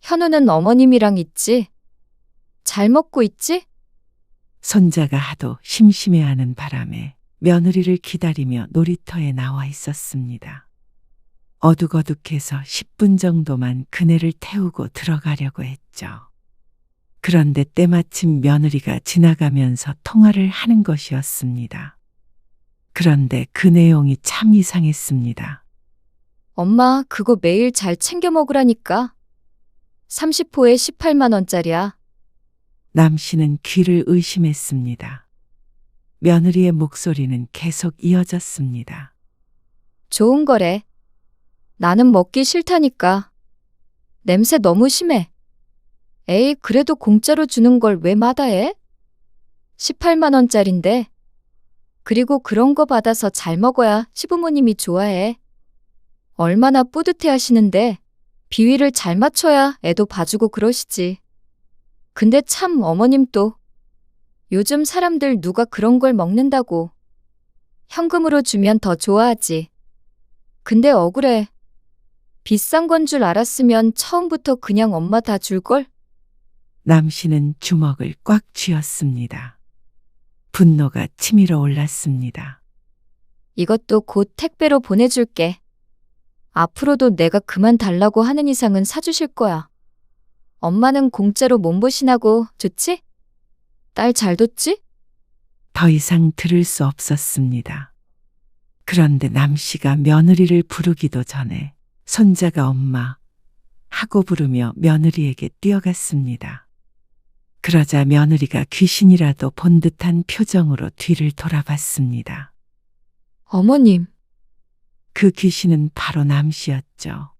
현우는 어머님이랑 있지? 잘 먹고 있지? 손자가 하도 심심해하는 바람에 며느리를 기다리며 놀이터에 나와 있었습니다. 어둑어둑해서 10분 정도만 그네를 태우고 들어가려고 했죠. 그런데 때마침 며느리가 지나가면서 통화를 하는 것이었습니다. 그런데 그 내용이 참 이상했습니다. 엄마, 그거 매일 잘 챙겨 먹으라니까. 30호에 18만 원짜리야. 남 씨는 귀를 의심했습니다. 며느리의 목소리는 계속 이어졌습니다. 좋은 거래. 나는 먹기 싫다니까. 냄새 너무 심해. 에이, 그래도 공짜로 주는 걸 왜 마다해? 18만 원짜린데. 그리고 그런 거 받아서 잘 먹어야 시부모님이 좋아해. 얼마나 뿌듯해 하시는데 비위를 잘 맞춰야 애도 봐주고 그러시지. 근데 참 어머님 또 요즘 사람들 누가 그런 걸 먹는다고. 현금으로 주면 더 좋아하지. 근데 억울해. 비싼 건 줄 알았으면 처음부터 그냥 엄마 다 줄걸? 남 씨는 주먹을 꽉 쥐었습니다. 분노가 치밀어 올랐습니다. 이것도 곧 택배로 보내줄게. 앞으로도 내가 그만 달라고 하는 이상은 사주실 거야. 엄마는 공짜로 몸보신하고 좋지? 딸 잘 뒀지? 더 이상 들을 수 없었습니다. 그런데 남씨가 며느리를 부르기도 전에 손자가 엄마 하고 부르며 며느리에게 뛰어갔습니다. 그러자 며느리가 귀신이라도 본 듯한 표정으로 뒤를 돌아봤습니다. 어머님, 그 귀신은 바로 남씨였죠.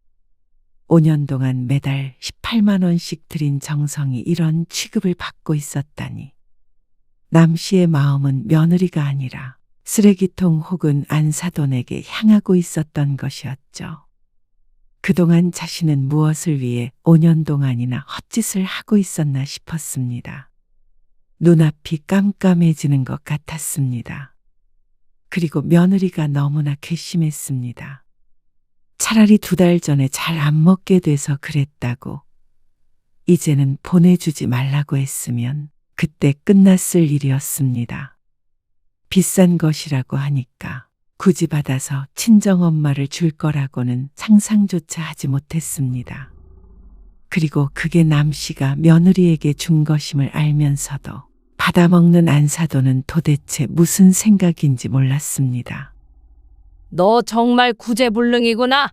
5년 동안 매달 18만 원씩 들인 정성이 이런 취급을 받고 있었다니. 남씨의 마음은 며느리가 아니라 쓰레기통 혹은 안사돈에게 향하고 있었던 것이었죠. 그동안 자신은 무엇을 위해 5년 동안이나 헛짓을 하고 있었나 싶었습니다. 눈앞이 깜깜해지는 것 같았습니다. 그리고 며느리가 너무나 괘씸했습니다. 차라리 2달 전에 잘 안 먹게 돼서 그랬다고, 이제는 보내주지 말라고 했으면 그때 끝났을 일이었습니다. 비싼 것이라고 하니까 굳이 받아서 친정엄마를 줄 거라고는 상상조차 하지 못했습니다. 그리고 그게 남씨가 며느리에게 준 것임을 알면서도 받아먹는 안사돈은 도대체 무슨 생각인지 몰랐습니다. 너 정말 구제불능이구나.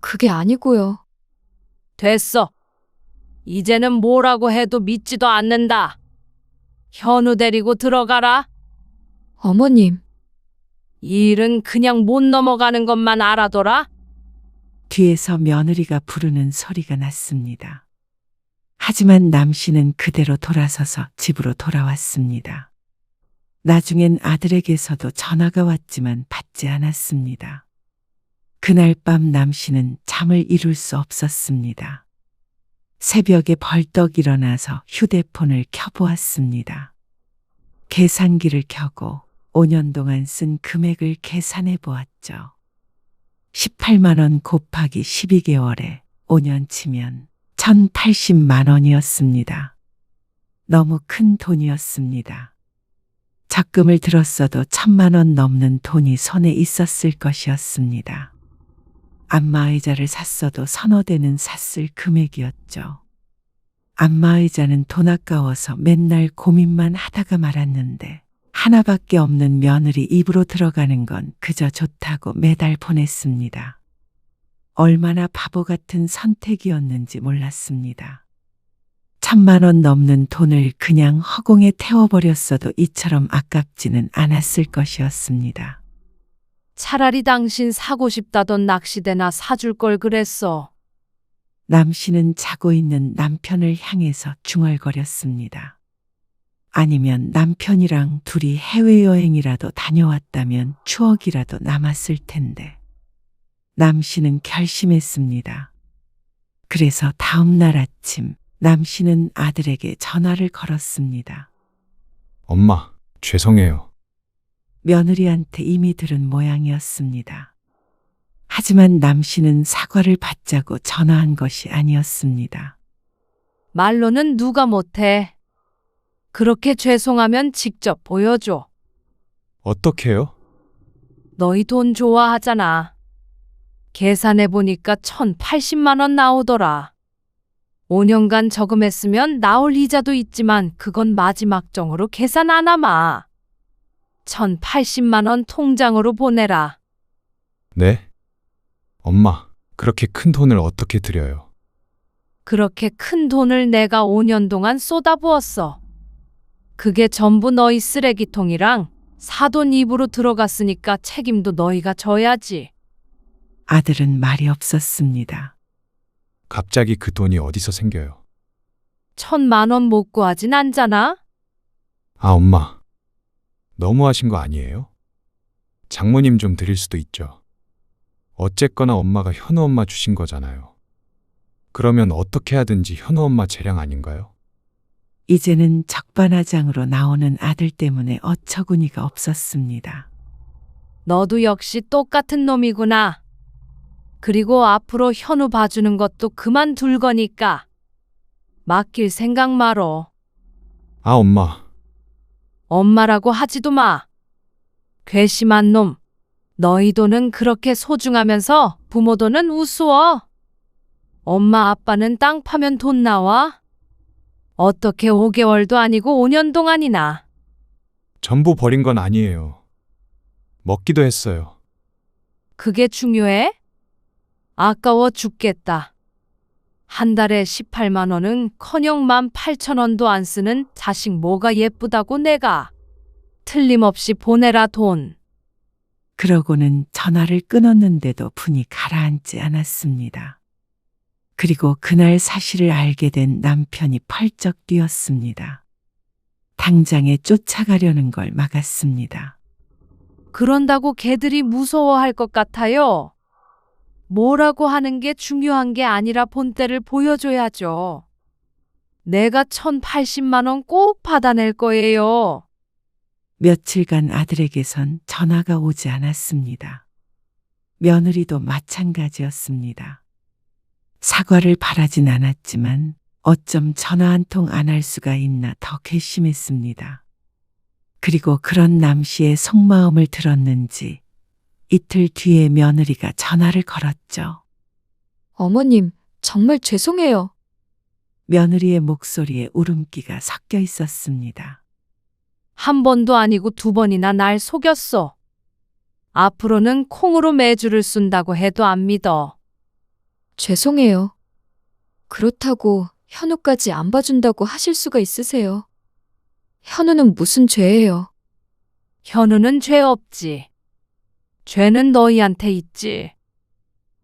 그게 아니고요. 됐어. 이제는 뭐라고 해도 믿지도 않는다. 현우 데리고 들어가라. 어머님, 이 일은 그냥 못 넘어가는 것만 알아둬라. 뒤에서 며느리가 부르는 소리가 났습니다. 하지만 남씨는 그대로 돌아서서 집으로 돌아왔습니다. 나중엔 아들에게서도 전화가 왔지만 받지 않았습니다. 그날 밤 남씨는 잠을 이룰 수 없었습니다. 새벽에 벌떡 일어나서 휴대폰을 켜보았습니다. 계산기를 켜고 5년 동안 쓴 금액을 계산해 보았죠. 18만 원 곱하기 12개월에 5년 치면 1,080만 원이었습니다. 너무 큰 돈이었습니다. 적금을 들었어도 1,000만 원 넘는 돈이 손에 있었을 것이었습니다. 안마의자를 샀어도 서너 대는 샀을 금액이었죠. 안마의자는 돈 아까워서 맨날 고민만 하다가 말았는데 하나밖에 없는 며느리 입으로 들어가는 건 그저 좋다고 매달 보냈습니다. 얼마나 바보 같은 선택이었는지 몰랐습니다. 1,000만 원 넘는 돈을 그냥 허공에 태워버렸어도 이처럼 아깝지는 않았을 것이었습니다. 차라리 당신 사고 싶다던 낚시대나 사줄 걸 그랬어. 남씨는 자고 있는 남편을 향해서 중얼거렸습니다. 아니면 남편이랑 둘이 해외여행이라도 다녀왔다면 추억이라도 남았을 텐데. 남씨는 결심했습니다. 그래서 다음 날 아침 남씨는 아들에게 전화를 걸었습니다. 엄마, 죄송해요. 며느리한테 이미 들은 모양이었습니다. 하지만 남씨는 사과를 받자고 전화한 것이 아니었습니다. 말로는 누가 못해. 그렇게 죄송하면 직접 보여줘. 어떻게요? 너희 돈 좋아하잖아. 계산해보니까 1,080만 원 나오더라. 5년간 저금했으면 나올 이자도 있지만 그건 마지막 정으로 계산 안 하마. 1,080만 원 통장으로 보내라. 네? 엄마, 그렇게 큰 돈을 어떻게 드려요? 그렇게 큰 돈을 내가 5년 동안 쏟아부었어. 그게 전부 너희 쓰레기통이랑 사돈 입으로 들어갔으니까 책임도 너희가 져야지. 아들은 말이 없었습니다. 갑자기 그 돈이 어디서 생겨요? 1,000만 원 못 구하진 않잖아? 아, 엄마. 너무하신 거 아니에요? 장모님 좀 드릴 수도 있죠. 어쨌거나 엄마가 현우 엄마 주신 거잖아요. 그러면 어떻게 하든지 현우 엄마 재량 아닌가요? 이제는 적반하장으로 나오는 아들 때문에 어처구니가 없었습니다. 너도 역시 똑같은 놈이구나. 그리고 앞으로 현우 봐주는 것도 그만둘 거니까. 맡길 생각 마로. 아, 엄마. 엄마라고 하지도 마. 괘씸한 놈. 너희 돈은 그렇게 소중하면서 부모 돈은 우스워. 엄마 아빠는 땅 파면 돈 나와? 어떻게 5개월도 아니고 5년 동안이나. 전부 버린 건 아니에요. 먹기도 했어요. 그게 중요해? 아까워 죽겠다. 한 달에 18만 원은 커녕 18,000원도 안 쓰는 자식 뭐가 예쁘다고 내가. 틀림없이 보내라 돈. 그러고는 전화를 끊었는데도 분이 가라앉지 않았습니다. 그리고 그날 사실을 알게 된 남편이 펄쩍 뛰었습니다. 당장에 쫓아가려는 걸 막았습니다. 그런다고 걔들이 무서워할 것 같아요. 뭐라고 하는 게 중요한 게 아니라 본때를 보여줘야죠. 내가 1,080만 원 꼭 받아낼 거예요. 며칠간 아들에게선 전화가 오지 않았습니다. 며느리도 마찬가지였습니다. 사과를 바라진 않았지만 어쩜 전화 한 통 안 할 수가 있나 더 괘씸했습니다. 그리고 그런 남 씨의 속마음을 들었는지 이틀 뒤에 며느리가 전화를 걸었죠. 어머님, 정말 죄송해요. 며느리의 목소리에 울음기가 섞여 있었습니다. 한 번도 아니고 2번이나 날 속였어. 앞으로는 콩으로 매주를 쓴다고 해도 안 믿어. 죄송해요. 그렇다고 현우까지 안 봐준다고 하실 수가 있으세요? 현우는 무슨 죄예요? 현우는 죄 없지. 죄는 너희한테 있지.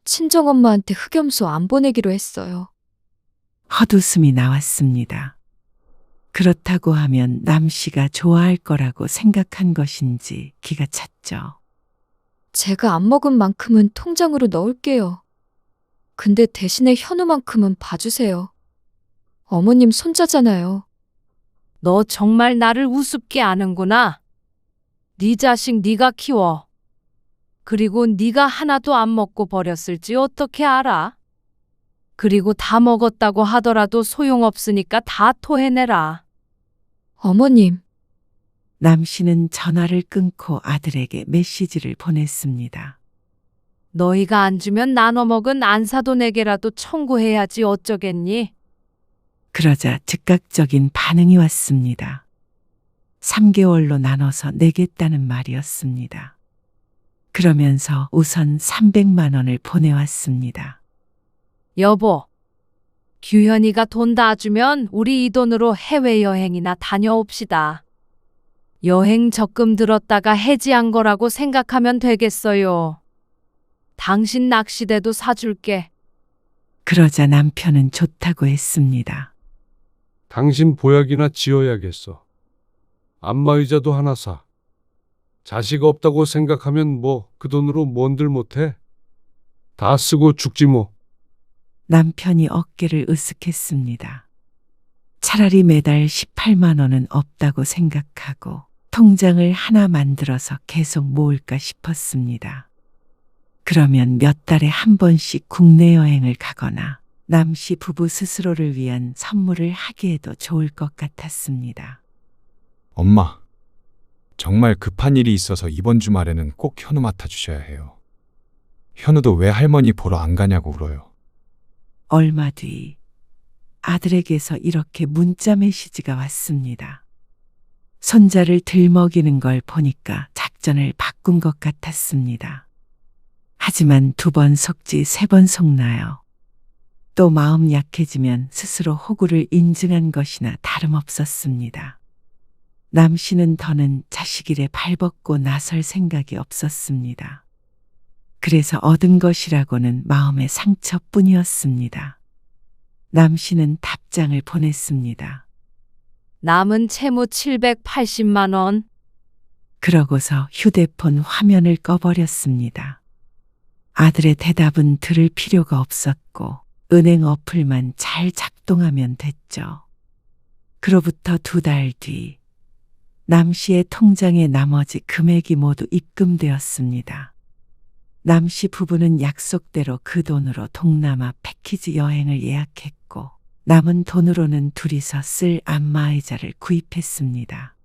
친정엄마한테 흑염소 안 보내기로 했어요. 헛웃음이 나왔습니다. 그렇다고 하면 남 씨가 좋아할 거라고 생각한 것인지 기가 찼죠. 제가 안 먹은 만큼은 통장으로 넣을게요. 근데 대신에 현우만큼은 봐주세요. 어머님 손자잖아요. 너 정말 나를 우습게 아는구나. 네 자식 네가 키워. 그리고 네가 하나도 안 먹고 버렸을지 어떻게 알아? 그리고 다 먹었다고 하더라도 소용없으니까 다 토해내라. 어머님, 남 씨는 전화를 끊고 아들에게 메시지를 보냈습니다. 너희가 안 주면 나눠 먹은 안사돈에게라도 청구해야지 어쩌겠니? 그러자 즉각적인 반응이 왔습니다. 3개월로 나눠서 내겠다는 말이었습니다. 그러면서 우선 300만 원을 보내왔습니다. 여보, 규현이가 돈 다 주면 우리 이 돈으로 해외여행이나 다녀옵시다. 여행 적금 들었다가 해지한 거라고 생각하면 되겠어요. 당신 낚시대도 사줄게. 그러자 남편은 좋다고 했습니다. 당신 보약이나 지어야겠어. 안마의자도 하나 사. 자식 없다고 생각하면 뭐 그 돈으로 뭔들 못해? 다 쓰고 죽지 뭐. 남편이 어깨를 으쓱했습니다. 차라리 매달 18만 원은 없다고 생각하고 통장을 하나 만들어서 계속 모을까 싶었습니다. 그러면 몇 달에 한 번씩 국내 여행을 가거나 남씨 부부 스스로를 위한 선물을 하기에도 좋을 것 같았습니다. 엄마, 정말 급한 일이 있어서 이번 주말에는 꼭 현우 맡아주셔야 해요. 현우도 왜 할머니 보러 안 가냐고 울어요. 얼마 뒤 아들에게서 이렇게 문자 메시지가 왔습니다. 손자를 들먹이는 걸 보니까 작전을 바꾼 것 같았습니다. 하지만 2번 속지 3번 속나요. 또 마음 약해지면 스스로 호구를 인증한 것이나 다름없었습니다. 남 씨는 더는 자식 일에 발벗고 나설 생각이 없었습니다. 그래서 얻은 것이라고는 마음의 상처뿐이었습니다. 남 씨는 답장을 보냈습니다. 남은 채무 780만 원. 그러고서 휴대폰 화면을 꺼버렸습니다. 아들의 대답은 들을 필요가 없었고 은행 어플만 잘 작동하면 됐죠. 그로부터 2달 뒤 남 씨의 통장에 나머지 금액이 모두 입금되었습니다. 남 씨 부부는 약속대로 그 돈으로 동남아 패키지 여행을 예약했고 남은 돈으로는 둘이서 쓸 안마의자를 구입했습니다.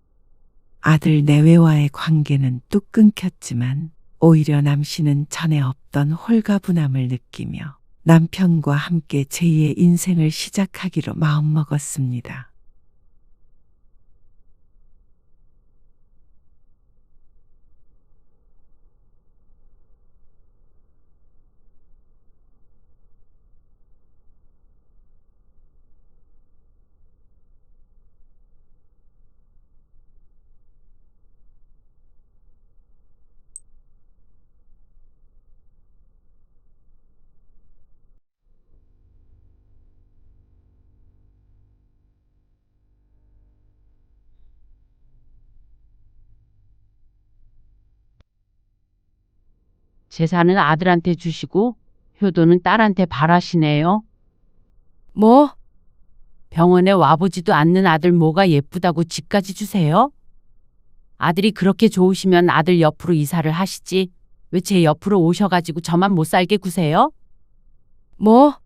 아들 내외와의 관계는 뚝 끊겼지만 오히려 남씨는 전에 없던 홀가분함을 느끼며 남편과 함께 제2의 인생을 시작하기로 마음먹었습니다. 재산은 아들한테 주시고 효도는 딸한테 바라시네요. 뭐? 병원에 와보지도 않는 아들 뭐가 예쁘다고 집까지 주세요? 아들이 그렇게 좋으시면 아들 옆으로 이사를 하시지. 왜 제 옆으로 오셔가지고 저만 못 살게 구세요? 뭐?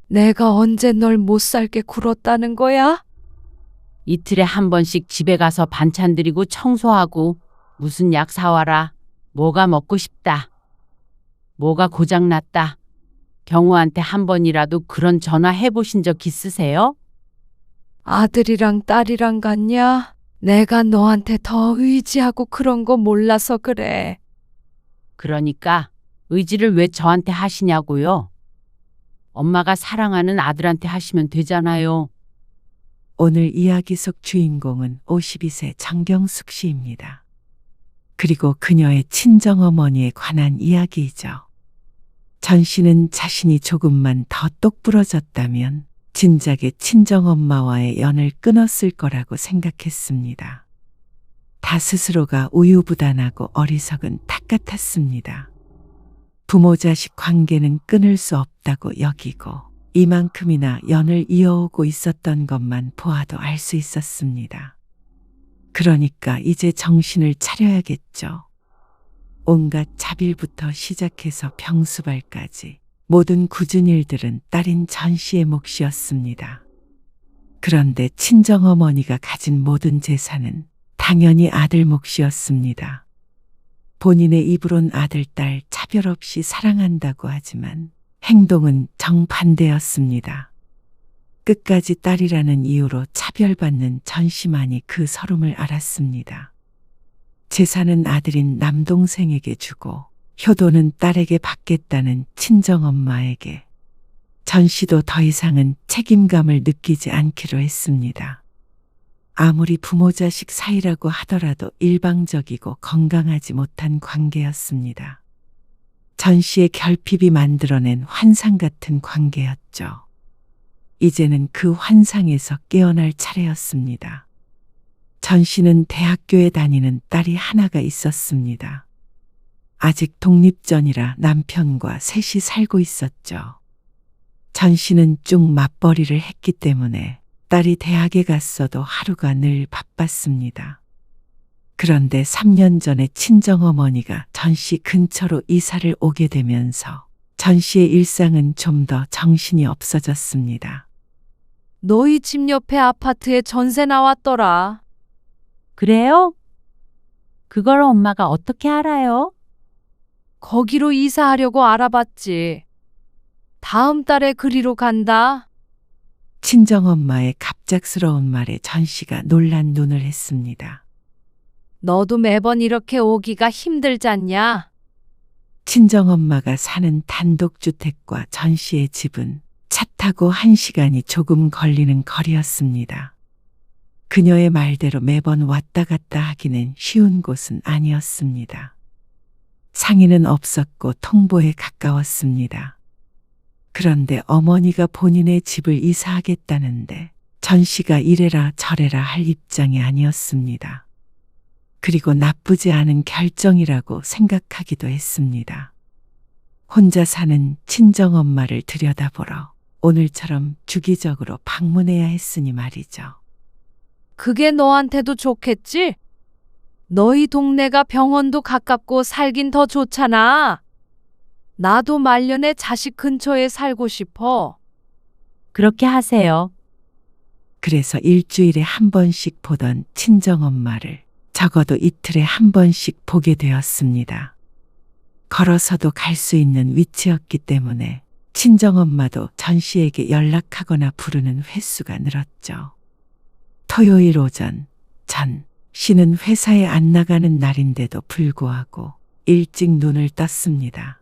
내가 언제 널 못 살게 굴었다는 거야? 이틀에 한 번씩 집에 가서 반찬 드리고 청소하고 무슨 약 사와라. 뭐가 먹고 싶다. 뭐가 고장났다. 경우한테 한 번이라도 그런 전화 해보신 적 있으세요? 아들이랑 딸이랑 같냐? 내가 너한테 더 의지하고 그런 거 몰라서 그래. 그러니까 의지를 왜 저한테 하시냐고요? 엄마가 사랑하는 아들한테 하시면 되잖아요. 오늘 이야기 속 주인공은 52세 정경숙 씨입니다. 그리고 그녀의 친정어머니에 관한 이야기이죠. 전 씨는 자신이 조금만 더 똑부러졌다면 진작에 친정엄마와의 연을 끊었을 거라고 생각했습니다. 다 스스로가 우유부단하고 어리석은 탁 같았습니다. 부모 자식 관계는 끊을 수 없다고 여기고 이만큼이나 연을 이어오고 있었던 것만 보아도 알 수 있었습니다. 그러니까 이제 정신을 차려야겠죠. 온갖 자빌부터 시작해서 병수발까지 모든 굳은 일들은 딸인 전 씨의 몫이었습니다. 그런데 친정어머니가 가진 모든 재산은 당연히 아들 몫이었습니다. 본인의 입으론 아들, 딸 차별 없이 사랑한다고 하지만 행동은 정반대였습니다. 끝까지 딸이라는 이유로 차별받는 전 씨만이 그 서름을 알았습니다. 재산은 아들인 남동생에게 주고 효도는 딸에게 받겠다는 친정엄마에게 전 씨도 더 이상은 책임감을 느끼지 않기로 했습니다. 아무리 부모 자식 사이라고 하더라도 일방적이고 건강하지 못한 관계였습니다. 전 씨의 결핍이 만들어낸 환상 같은 관계였죠. 이제는 그 환상에서 깨어날 차례였습니다. 전 씨는 대학교에 다니는 딸이 하나가 있었습니다. 아직 독립전이라 남편과 셋이 살고 있었죠. 전 씨는 쭉 맞벌이를 했기 때문에 딸이 대학에 갔어도 하루가 늘 바빴습니다. 그런데 3년 전에 친정어머니가 전 씨 근처로 이사를 오게 되면서 전 씨의 일상은 좀 더 정신이 없어졌습니다. 너희 집 옆에 아파트에 전세 나왔더라. 그래요? 그걸 엄마가 어떻게 알아요? 거기로 이사하려고 알아봤지. 다음 달에 그리로 간다. 친정엄마의 갑작스러운 말에 전 씨가 놀란 눈을 했습니다. 너도 매번 이렇게 오기가 힘들잖냐? 친정엄마가 사는 단독주택과 전 씨의 집은 차 타고 1시간이 조금 걸리는 거리였습니다. 그녀의 말대로 매번 왔다 갔다 하기는 쉬운 곳은 아니었습니다. 상의는 없었고 통보에 가까웠습니다. 그런데 어머니가 본인의 집을 이사하겠다는데 전 씨가 이래라 저래라 할 입장이 아니었습니다. 그리고 나쁘지 않은 결정이라고 생각하기도 했습니다. 혼자 사는 친정엄마를 들여다보러 오늘처럼 주기적으로 방문해야 했으니 말이죠. 그게 너한테도 좋겠지? 너희 동네가 병원도 가깝고 살긴 더 좋잖아. 나도 말년에 자식 근처에 살고 싶어. 그렇게 하세요. 그래서 일주일에 한 번씩 보던 친정엄마를 적어도 이틀에 한 번씩 보게 되었습니다. 걸어서도 갈 수 있는 위치였기 때문에 친정엄마도 전 씨에게 연락하거나 부르는 횟수가 늘었죠. 토요일 오전, 전 씨는 회사에 안 나가는 날인데도 불구하고 일찍 눈을 떴습니다.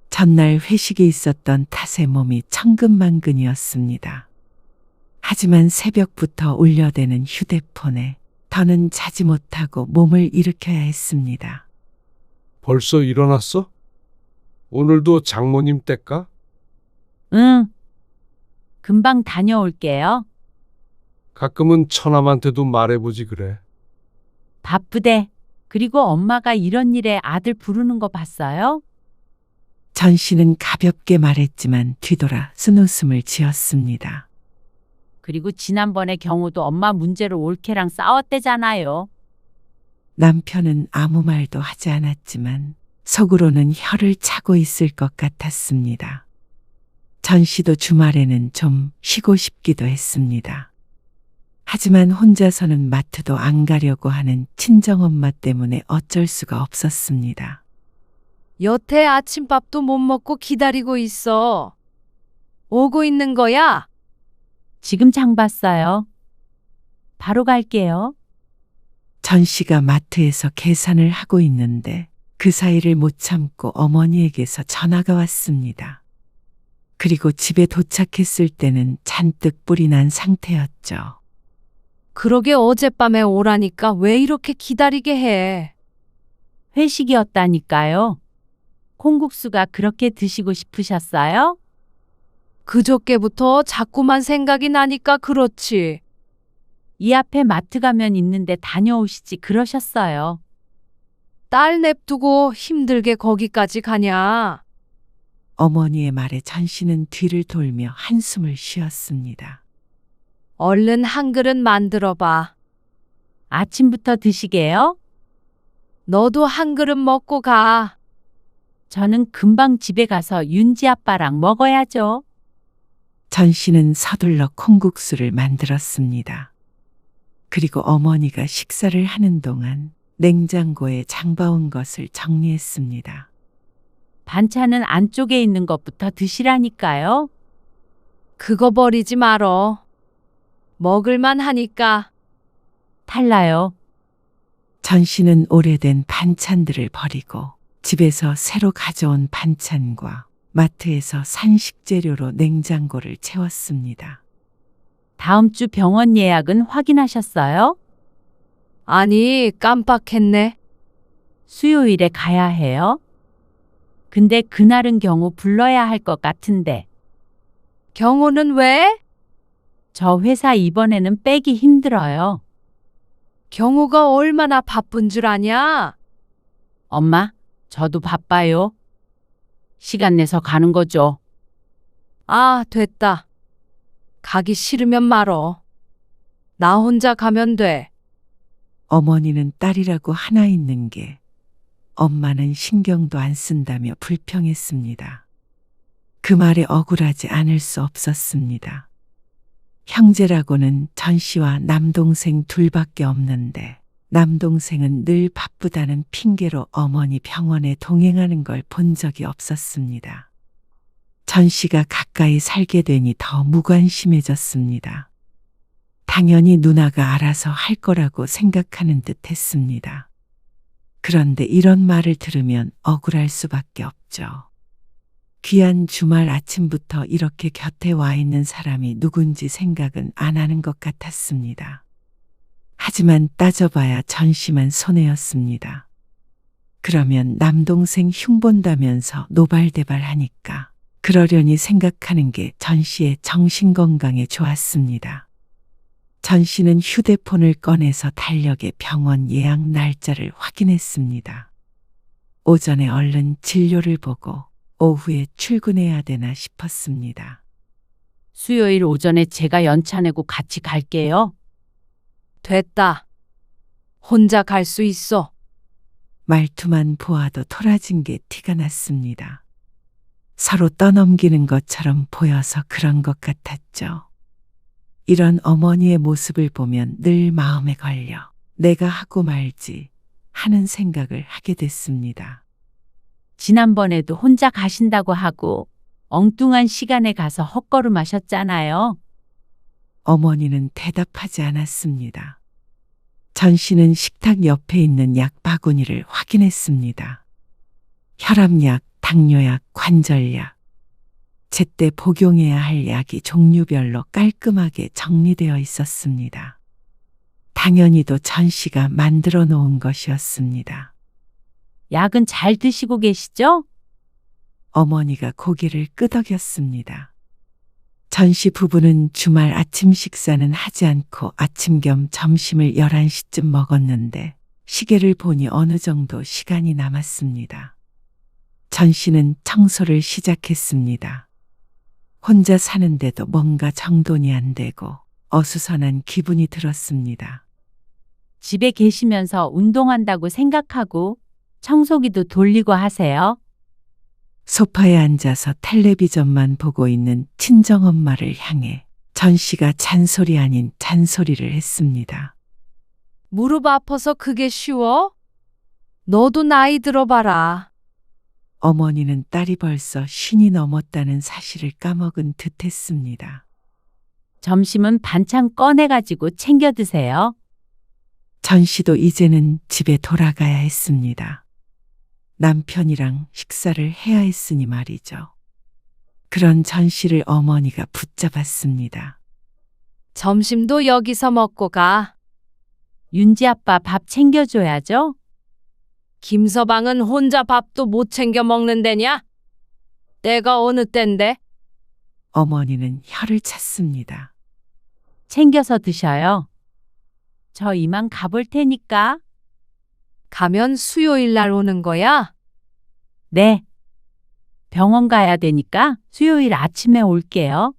전날 회식이 있었던 탓에 몸이 천근만근이었습니다. 하지만 새벽부터 울려대는 휴대폰에 더는 자지 못하고 몸을 일으켜야 했습니다. 벌써 일어났어? 오늘도 장모님 댁가? 응. 금방 다녀올게요. 가끔은 처남한테도 말해보지 그래. 바쁘대. 그리고 엄마가 이런 일에 아들 부르는 거 봤어요? 전 씨는 가볍게 말했지만 뒤돌아 쓴웃음을 지었습니다. 그리고 지난번에 경우도 엄마 문제로 올케랑 싸웠대잖아요. 남편은 아무 말도 하지 않았지만 속으로는 혀를 차고 있을 것 같았습니다. 전 씨도 주말에는 좀 쉬고 싶기도 했습니다. 하지만 혼자서는 마트도 안 가려고 하는 친정엄마 때문에 어쩔 수가 없었습니다. 여태 아침밥도 못 먹고 기다리고 있어. 오고 있는 거야? 지금 장 봤어요. 바로 갈게요. 전 씨가 마트에서 계산을 하고 있는데 그 사이를 못 참고 어머니에게서 전화가 왔습니다. 그리고 집에 도착했을 때는 잔뜩 뿔이 난 상태였죠. 그러게 어젯밤에 오라니까 왜 이렇게 기다리게 해? 회식이었다니까요. 콩국수가 그렇게 드시고 싶으셨어요? 그저께부터 자꾸만 생각이 나니까 그렇지. 이 앞에 마트 가면 있는데 다녀오시지 그러셨어요. 딸 냅두고 힘들게 거기까지 가냐? 어머니의 말에 전 씨는 뒤를 돌며 한숨을 쉬었습니다. 얼른 한 그릇 만들어 봐. 아침부터 드시게요? 너도 한 그릇 먹고 가. 저는 금방 집에 가서 윤지 아빠랑 먹어야죠. 전 씨는 서둘러 콩국수를 만들었습니다. 그리고 어머니가 식사를 하는 동안 냉장고에 장봐온 것을 정리했습니다. 반찬은 안쪽에 있는 것부터 드시라니까요. 그거 버리지 말어. 먹을만 하니까. 달라요. 전 씨는 오래된 반찬들을 버리고 집에서 새로 가져온 반찬과 마트에서 산 식재료로 냉장고를 채웠습니다. 다음 주 병원 예약은 확인하셨어요? 아니, 깜빡했네. 수요일에 가야 해요? 근데 그날은 경우 불러야 할 것 같은데. 경호는 왜? 저 회사 이번에는 빼기 힘들어요. 경호가 얼마나 바쁜 줄 아냐? 엄마, 저도 바빠요. 시간 내서 가는 거죠. 아, 됐다. 가기 싫으면 말어. 나 혼자 가면 돼. 어머니는 딸이라고 하나 있는 게 엄마는 신경도 안 쓴다며 불평했습니다. 그 말에 억울하지 않을 수 없었습니다. 형제라고는 전 씨와 남동생 둘밖에 없는데 남동생은 늘 바쁘다는 핑계로 어머니 병원에 동행하는 걸 본 적이 없었습니다. 전 씨가 가까이 살게 되니 더 무관심해졌습니다. 당연히 누나가 알아서 할 거라고 생각하는 듯 했습니다. 그런데 이런 말을 들으면 억울할 수밖에 없죠. 귀한 주말 아침부터 이렇게 곁에 와 있는 사람이 누군지 생각은 안 하는 것 같았습니다. 하지만 따져봐야 전 씨만 손해였습니다. 그러면 남동생 흉본다면서 노발대발하니까 그러려니 생각하는 게 전 씨의 정신건강에 좋았습니다. 전 씨는 휴대폰을 꺼내서 달력에 병원 예약 날짜를 확인했습니다. 오전에 얼른 진료를 보고 오후에 출근해야 되나 싶었습니다. 수요일 오전에 제가 연차 내고 같이 갈게요. 됐다. 혼자 갈 수 있어. 말투만 보아도 토라진 게 티가 났습니다. 서로 떠넘기는 것처럼 보여서 그런 것 같았죠. 이런 어머니의 모습을 보면 늘 마음에 걸려 내가 하고 말지 하는 생각을 하게 됐습니다. 지난번에도 혼자 가신다고 하고 엉뚱한 시간에 가서 헛걸음하셨잖아요. 어머니는 대답하지 않았습니다. 전 씨는 식탁 옆에 있는 약 바구니를 확인했습니다. 혈압약, 당뇨약, 관절약. 제때 복용해야 할 약이 종류별로 깔끔하게 정리되어 있었습니다. 당연히도 전 씨가 만들어 놓은 것이었습니다. 약은 잘 드시고 계시죠? 어머니가 고개를 끄덕였습니다. 전 씨 부부는 주말 아침 식사는 하지 않고 아침 겸 점심을 11시쯤 먹었는데 시계를 보니 어느 정도 시간이 남았습니다. 전 씨는 청소를 시작했습니다. 혼자 사는데도 뭔가 정돈이 안 되고 어수선한 기분이 들었습니다. 집에 계시면서 운동한다고 생각하고 청소기도 돌리고 하세요. 소파에 앉아서 텔레비전만 보고 있는 친정엄마를 향해 전 씨가 잔소리 아닌 잔소리를 했습니다. 무릎 아파서 그게 쉬워? 너도 나이 들어봐라. 어머니는 딸이 벌써 50이 넘었다는 사실을 까먹은 듯 했습니다. 점심은 반찬 꺼내가지고 챙겨 드세요. 전 씨도 이제는 집에 돌아가야 했습니다. 남편이랑 식사를 해야 했으니 말이죠. 그런 전 씨를 어머니가 붙잡았습니다. 점심도 여기서 먹고 가. 윤지 아빠 밥 챙겨줘야죠. 김서방은 혼자 밥도 못 챙겨 먹는 데냐? 때가 어느 땐데? 어머니는 혀를 찼습니다. 챙겨서 드셔요. 저 이만 가볼 테니까. 가면 수요일 날 오는 거야? 네. 병원 가야 되니까 수요일 아침에 올게요.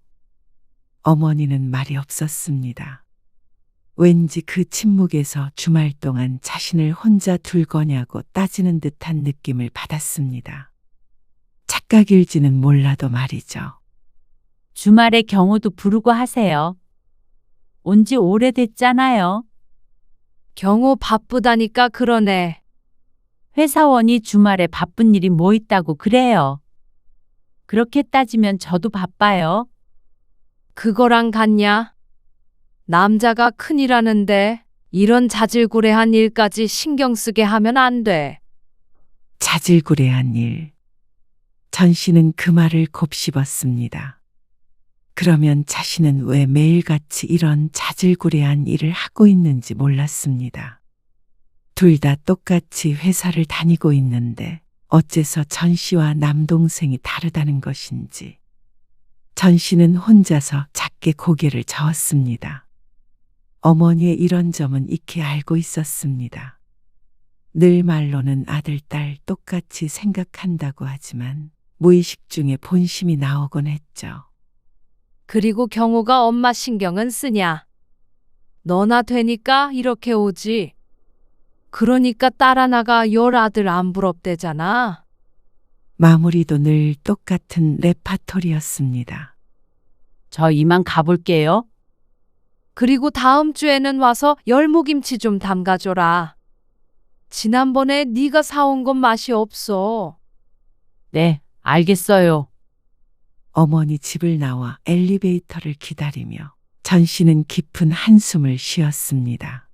어머니는 말이 없었습니다. 왠지 그 침묵에서 주말 동안 자신을 혼자 둘 거냐고 따지는 듯한 느낌을 받았습니다. 착각일지는 몰라도 말이죠. 주말에 경호도 부르고 하세요. 온 지 오래됐잖아요. 경호 바쁘다니까 그러네. 회사원이 주말에 바쁜 일이 뭐 있다고 그래요. 그렇게 따지면 저도 바빠요. 그거랑 같냐? 남자가 큰일 하는데 이런 자질구레한 일까지 신경 쓰게 하면 안 돼. 자질구레한 일. 전 씨는 그 말을 곱씹었습니다. 그러면 자신은 왜 매일같이 이런 자질구레한 일을 하고 있는지 몰랐습니다. 둘 다 똑같이 회사를 다니고 있는데 어째서 전 씨와 남동생이 다르다는 것인지. 전 씨는 혼자서 작게 고개를 저었습니다. 어머니의 이런 점은 익히 알고 있었습니다. 늘 말로는 아들, 딸 똑같이 생각한다고 하지만 무의식 중에 본심이 나오곤 했죠. 그리고 경호가 엄마 신경은 쓰냐? 너나 되니까 이렇게 오지. 그러니까 딸 하나가 열 아들 안 부럽대잖아. 마무리도 늘 똑같은 레파토리였습니다. 저 이만 가볼게요. 그리고 다음 주에는 와서 열무김치 좀 담가줘라. 지난번에 네가 사온 건 맛이 없어. 네, 알겠어요. 어머니 집을 나와 엘리베이터를 기다리며 전 씨는 깊은 한숨을 쉬었습니다.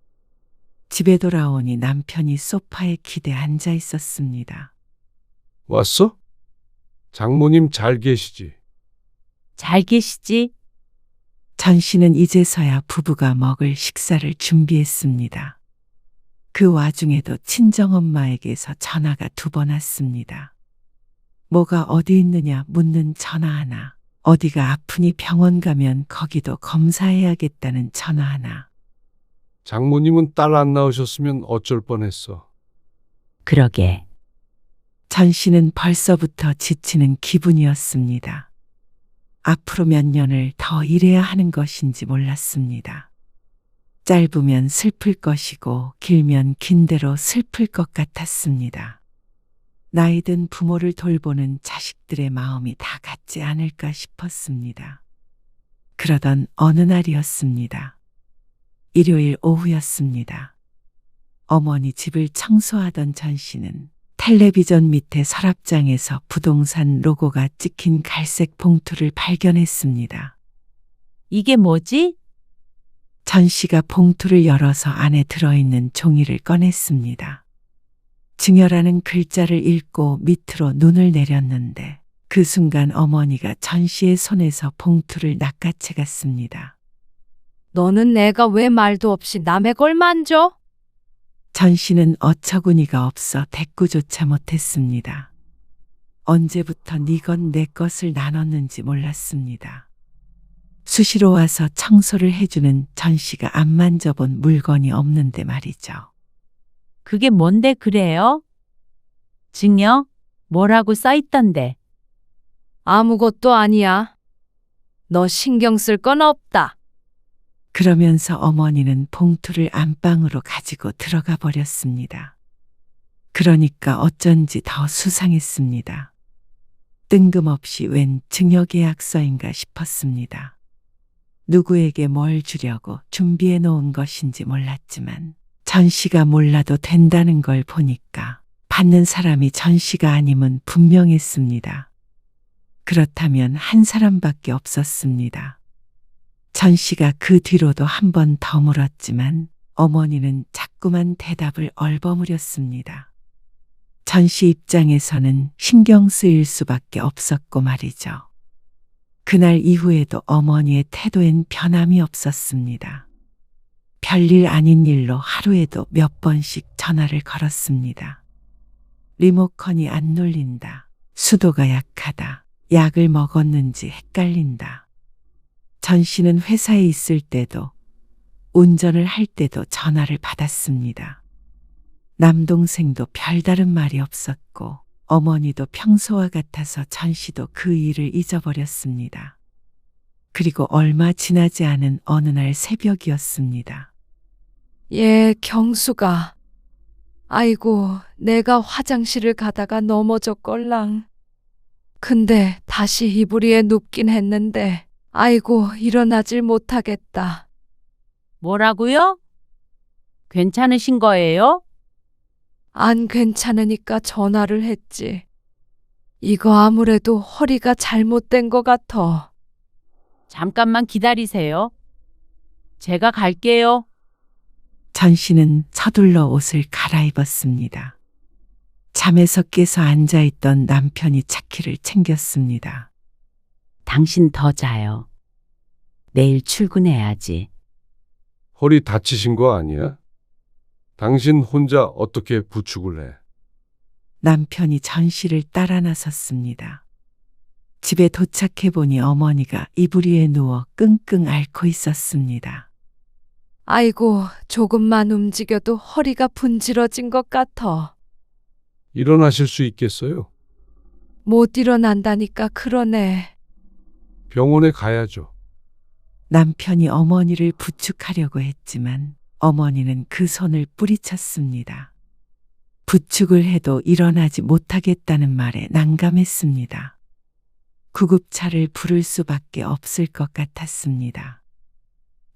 집에 돌아오니 남편이 소파에 기대 앉아 있었습니다. 왔어? 장모님 잘 계시지? 잘 계시지? 전 씨는 이제서야 부부가 먹을 식사를 준비했습니다. 그 와중에도 친정엄마에게서 전화가 2번 왔습니다. 뭐가 어디 있느냐 묻는 전화 하나, 어디가 아프니 병원 가면 거기도 검사해야겠다는 전화 하나. 장모님은 딸 안 낳으셨으면 어쩔 뻔했어. 그러게. 전 씨는 벌써부터 지치는 기분이었습니다. 앞으로 몇 년을 더 일해야 하는 것인지 몰랐습니다. 짧으면 슬플 것이고 길면 긴 대로 슬플 것 같았습니다. 나이든 부모를 돌보는 자식들의 마음이 다 같지 않을까 싶었습니다. 그러던 어느 날이었습니다. 일요일 오후였습니다. 어머니 집을 청소하던 전 씨는 텔레비전 밑에 서랍장에서 부동산 로고가 찍힌 갈색 봉투를 발견했습니다. 이게 뭐지? 전 씨가 봉투를 열어서 안에 들어있는 종이를 꺼냈습니다. 증여라는 글자를 읽고 밑으로 눈을 내렸는데 그 순간 어머니가 전 씨의 손에서 봉투를 낚아채 갔습니다. 너는 내가 왜 말도 없이 남의 걸 만져? 전 씨는 어처구니가 없어 대꾸조차 못했습니다. 언제부터 네 건 내 것을 나눴는지 몰랐습니다. 수시로 와서 청소를 해주는 전 씨가 안 만져본 물건이 없는데 말이죠. 그게 뭔데 그래요? 증여? 뭐라고 써있던데. 아무것도 아니야. 너 신경 쓸 건 없다. 그러면서 어머니는 봉투를 안방으로 가지고 들어가 버렸습니다. 그러니까 어쩐지 더 수상했습니다. 뜬금없이 웬 증여계약서인가 싶었습니다. 누구에게 뭘 주려고 준비해 놓은 것인지 몰랐지만 전 씨가 몰라도 된다는 걸 보니까 받는 사람이 전 씨가 아님은 분명했습니다. 그렇다면 한 사람밖에 없었습니다. 전 씨가 그 뒤로도 한 번 더 물었지만 어머니는 자꾸만 대답을 얼버무렸습니다. 전 씨 입장에서는 신경 쓰일 수밖에 없었고 말이죠. 그날 이후에도 어머니의 태도엔 변함이 없었습니다. 별일 아닌 일로 하루에도 몇 번씩 전화를 걸었습니다. 리모컨이 안 눌린다. 수도가 약하다. 약을 먹었는지 헷갈린다. 전 씨는 회사에 있을 때도 운전을 할 때도 전화를 받았습니다. 남동생도 별다른 말이 없었고 어머니도 평소와 같아서 전 씨도 그 일을 잊어버렸습니다. 그리고 얼마 지나지 않은 어느 날 새벽이었습니다. 예, 경수가. 아이고, 내가 화장실을 가다가 넘어졌걸랑. 근데 다시 이불 위에 눕긴 했는데 아이고, 일어나질 못하겠다. 뭐라고요? 괜찮으신 거예요? 안 괜찮으니까 전화를 했지. 이거 아무래도 허리가 잘못된 것 같아. 잠깐만 기다리세요. 제가 갈게요. 전 씨는 서둘러 옷을 갈아입었습니다. 잠에서 깨서 앉아있던 남편이 차키를 챙겼습니다. 당신 더 자요. 내일 출근해야지. 허리 다치신 거 아니야? 당신 혼자 어떻게 부축을 해? 남편이 전 씨를 따라 나섰습니다. 집에 도착해보니 어머니가 이불 위에 누워 끙끙 앓고 있었습니다. 아이고, 조금만 움직여도 허리가 분질러진 것 같아. 일어나실 수 있겠어요? 못 일어난다니까 그러네. 병원에 가야죠. 남편이 어머니를 부축하려고 했지만 어머니는 그 손을 뿌리쳤습니다. 부축을 해도 일어나지 못하겠다는 말에 난감했습니다. 구급차를 부를 수밖에 없을 것 같았습니다.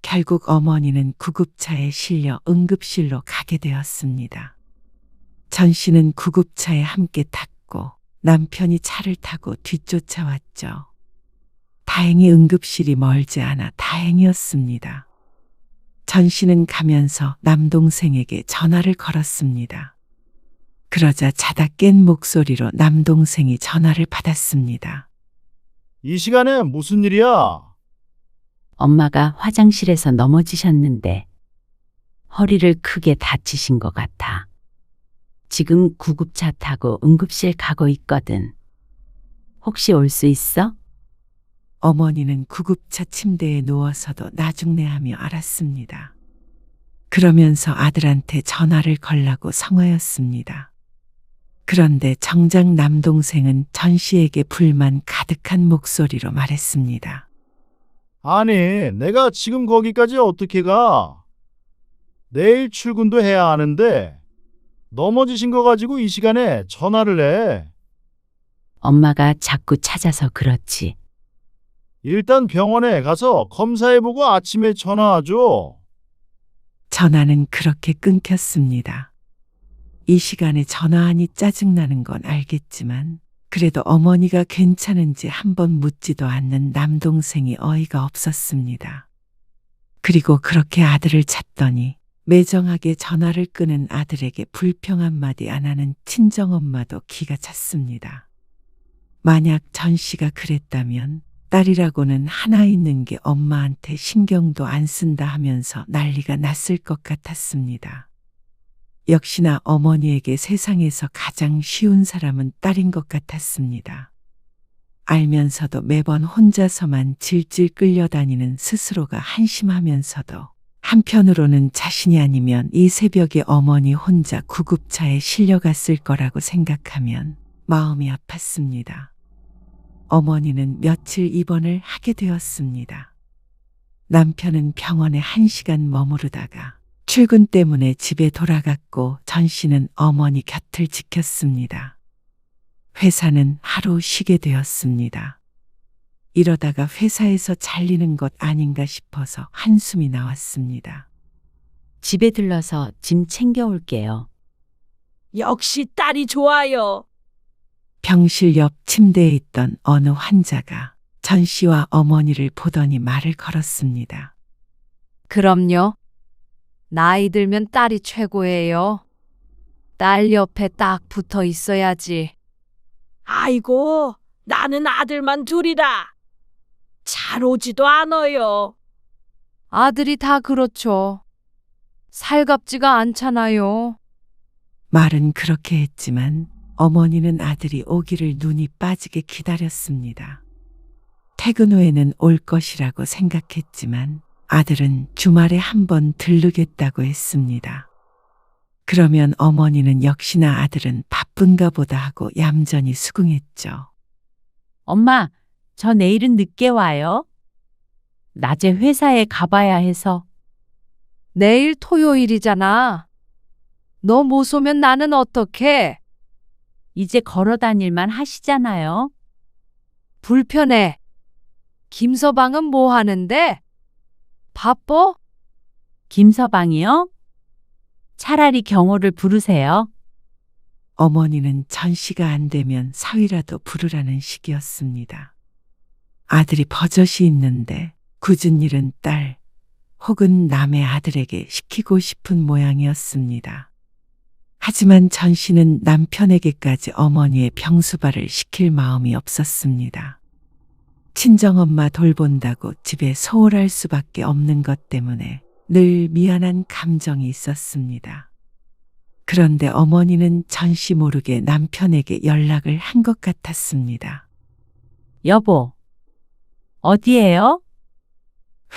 결국 어머니는 구급차에 실려 응급실로 가게 되었습니다. 전 씨는 구급차에 함께 탔고 남편이 차를 타고 뒤쫓아왔죠. 다행히 응급실이 멀지 않아 다행이었습니다. 전 씨는 가면서 남동생에게 전화를 걸었습니다. 그러자 자다 깬 목소리로 남동생이 전화를 받았습니다. 이 시간에 무슨 일이야? 엄마가 화장실에서 넘어지셨는데 허리를 크게 다치신 것 같아. 지금 구급차 타고 응급실 가고 있거든. 혹시 올 수 있어? 어머니는 구급차 침대에 누워서도 나중내하며 알았습니다. 그러면서 아들한테 전화를 걸라고 성화였습니다. 그런데 정작 남동생은 전 씨에게 불만 가득한 목소리로 말했습니다. 아니, 내가 지금 거기까지 어떻게 가? 내일 출근도 해야 하는데 넘어지신 거 가지고 이 시간에 전화를 해. 엄마가 자꾸 찾아서 그렇지. 일단 병원에 가서 검사해보고 아침에 전화하죠. 전화는 그렇게 끊겼습니다. 이 시간에 전화하니 짜증나는 건 알겠지만 그래도 어머니가 괜찮은지 한번 묻지도 않는 남동생이 어이가 없었습니다. 그리고 그렇게 아들을 찾더니 매정하게 전화를 끄는 아들에게 불평 한마디 안 하는 친정엄마도 기가 찼습니다. 만약 전 씨가 그랬다면 딸이라고는 하나 있는 게 엄마한테 신경도 안 쓴다 하면서 난리가 났을 것 같았습니다. 역시나 어머니에게 세상에서 가장 쉬운 사람은 딸인 것 같았습니다. 알면서도 매번 혼자서만 질질 끌려다니는 스스로가 한심하면서도 한편으로는 자신이 아니면 이 새벽에 어머니 혼자 구급차에 실려갔을 거라고 생각하면 마음이 아팠습니다. 어머니는 며칠 입원을 하게 되었습니다. 남편은 병원에 1시간 머무르다가 출근 때문에 집에 돌아갔고 전 씨는 어머니 곁을 지켰습니다. 회사는 하루 쉬게 되었습니다. 이러다가 회사에서 잘리는 것 아닌가 싶어서 한숨이 나왔습니다. 집에 들러서 짐 챙겨올게요. 역시 딸이 좋아요. 병실 옆 침대에 있던 어느 환자가 전 씨와 어머니를 보더니 말을 걸었습니다. 그럼요. 나이 들면 딸이 최고예요. 딸 옆에 딱 붙어 있어야지. 아이고, 나는 아들만 둘이라. 잘 오지도 않아요. 아들이 다 그렇죠. 살갑지가 않잖아요. 말은 그렇게 했지만 어머니는 아들이 오기를 눈이 빠지게 기다렸습니다. 퇴근 후에는 올 것이라고 생각했지만 아들은 주말에 한번 들르겠다고 했습니다. 그러면 어머니는 역시나 아들은 바쁜가 보다 하고 얌전히 수긍했죠. 엄마, 저 내일은 늦게 와요. 낮에 회사에 가봐야 해서. 내일 토요일이잖아. 너 못 오면 나는 어떡해? 이제 걸어 다닐만 하시잖아요. 불편해. 김서방은 뭐 하는데? 바빠? 김서방이요? 차라리 경호를 부르세요. 어머니는 전 씨가 안 되면 사위라도 부르라는 식이었습니다. 아들이 버젓이 있는데 굳은 일은 딸 혹은 남의 아들에게 시키고 싶은 모양이었습니다. 하지만 전 씨는 남편에게까지 어머니의 병수발을 시킬 마음이 없었습니다. 친정엄마 돌본다고 집에 소홀할 수밖에 없는 것 때문에 늘 미안한 감정이 있었습니다. 그런데 어머니는 전 씨 모르게 남편에게 연락을 한 것 같았습니다. 여보, 어디에요?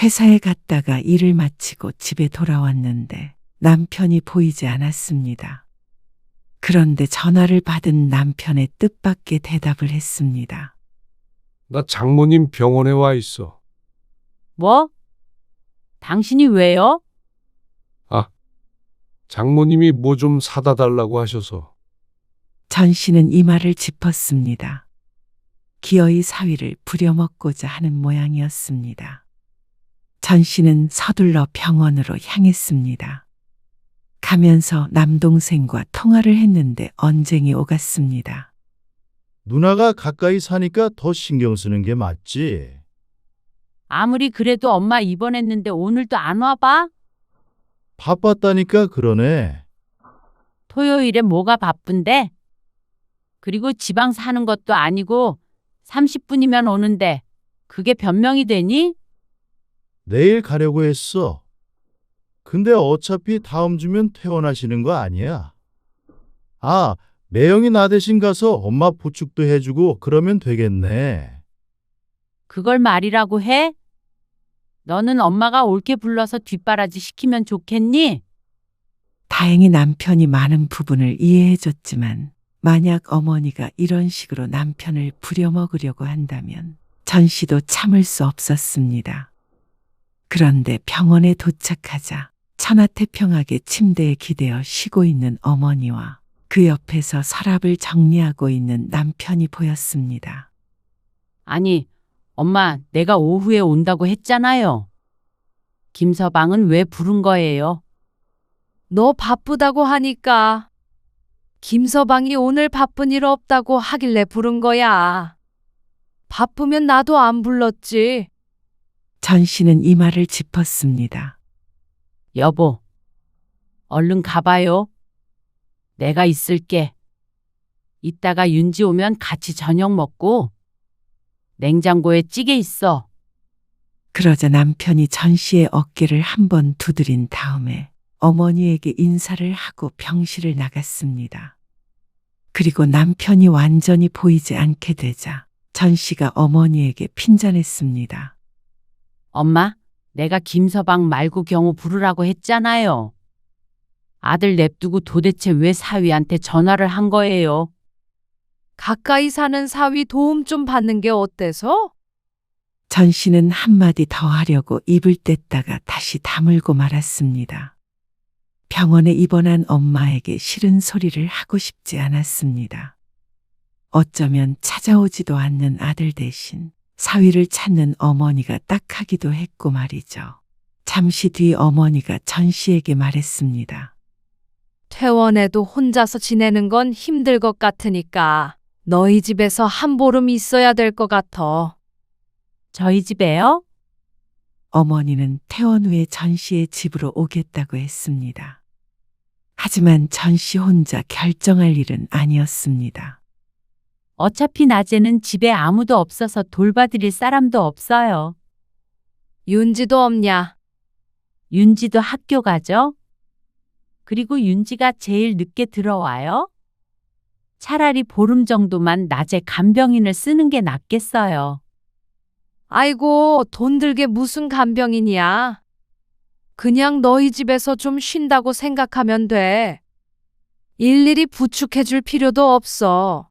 회사에 갔다가 일을 마치고 집에 돌아왔는데 남편이 보이지 않았습니다. 그런데 전화를 받은 남편의 뜻밖의 대답을 했습니다. 나 장모님 병원에 와 있어. 뭐? 당신이 왜요? 장모님이 뭐 좀 사다 달라고 하셔서. 전 씨는 이 말을 짚었습니다. 기어이 사위를 부려먹고자 하는 모양이었습니다. 전 씨는 서둘러 병원으로 향했습니다. 가면서 남동생과 통화를 했는데 언쟁이 오갔습니다. 누나가 가까이 사니까 더 신경 쓰는 게 맞지. 아무리 그래도 엄마 입원했는데 오늘도 안 와봐? 바빴다니까 그러네. 토요일에 뭐가 바쁜데? 그리고 지방 사는 것도 아니고 30분이면 오는데 그게 변명이 되니? 내일 가려고 했어. 근데 어차피 다음 주면 퇴원하시는 거 아니야? 아, 매영이 나 대신 가서 엄마 보축도 해주고 그러면 되겠네. 그걸 말이라고 해? 너는 엄마가 옳게 불러서 뒷바라지 시키면 좋겠니? 다행히 남편이 많은 부분을 이해해줬지만 만약 어머니가 이런 식으로 남편을 부려먹으려고 한다면 전 씨도 참을 수 없었습니다. 그런데 병원에 도착하자 천하태평하게 침대에 기대어 쉬고 있는 어머니와 그 옆에서 서랍을 정리하고 있는 남편이 보였습니다. 아니, 엄마, 내가 오후에 온다고 했잖아요. 김서방은 왜 부른 거예요? 너 바쁘다고 하니까. 김서방이 오늘 바쁜 일 없다고 하길래 부른 거야. 바쁘면 나도 안 불렀지. 전 씨는 이 말을 짚었습니다. 여보, 얼른 가봐요. 내가 있을게. 이따가 윤지 오면 같이 저녁 먹고 냉장고에 찌개 있어. 그러자 남편이 전 씨의 어깨를 한 번 두드린 다음에 어머니에게 인사를 하고 병실을 나갔습니다. 그리고 남편이 완전히 보이지 않게 되자 전 씨가 어머니에게 핀잔했습니다. 엄마, 내가 김서방 말고 경호 부르라고 했잖아요. 아들 냅두고 도대체 왜 사위한테 전화를 한 거예요? 가까이 사는 사위 도움 좀 받는 게 어때서? 전 씨는 한마디 더 하려고 입을 뗐다가 다시 다물고 말았습니다. 병원에 입원한 엄마에게 싫은 소리를 하고 싶지 않았습니다. 어쩌면 찾아오지도 않는 아들 대신 사위를 찾는 어머니가 딱하기도 했고 말이죠. 잠시 뒤 어머니가 전 씨에게 말했습니다. 퇴원해도 혼자서 지내는 건 힘들 것 같으니까 너희 집에서 한 보름 있어야 될 것 같아. 저희 집에요? 어머니는 퇴원 후에 전 씨의 집으로 오겠다고 했습니다. 하지만 전 씨 혼자 결정할 일은 아니었습니다. 어차피 낮에는 집에 아무도 없어서 돌봐드릴 사람도 없어요. 윤지도 없냐? 윤지도 학교 가죠? 그리고 윤지가 제일 늦게 들어와요? 차라리 보름 정도만 낮에 간병인을 쓰는 게 낫겠어요. 아이고, 돈 들게 무슨 간병인이야. 그냥 너희 집에서 좀 쉰다고 생각하면 돼. 일일이 부축해 줄 필요도 없어.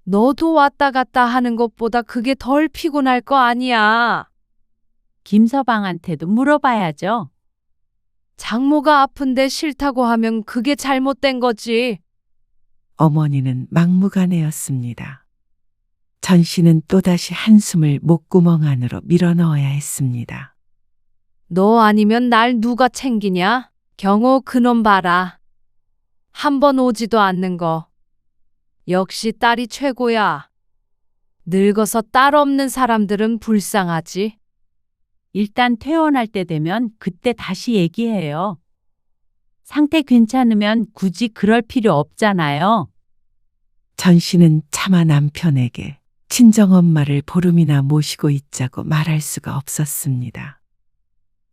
너도 왔다 갔다 하는 것보다 그게 덜 피곤할 거 아니야. 김서방한테도 물어봐야죠. 장모가 아픈데 싫다고 하면 그게 잘못된 거지. 어머니는 막무가내였습니다. 전 씨는 또다시 한숨을 목구멍 안으로 밀어넣어야 했습니다. 너 아니면 날 누가 챙기냐? 경호 그놈 봐라. 한 번 오지도 않는 거. 역시 딸이 최고야. 늙어서 딸 없는 사람들은 불쌍하지. 일단 퇴원할 때 되면 그때 다시 얘기해요. 상태 괜찮으면 굳이 그럴 필요 없잖아요. 전 씨는 차마 남편에게 친정엄마를 보름이나 모시고 있자고 말할 수가 없었습니다.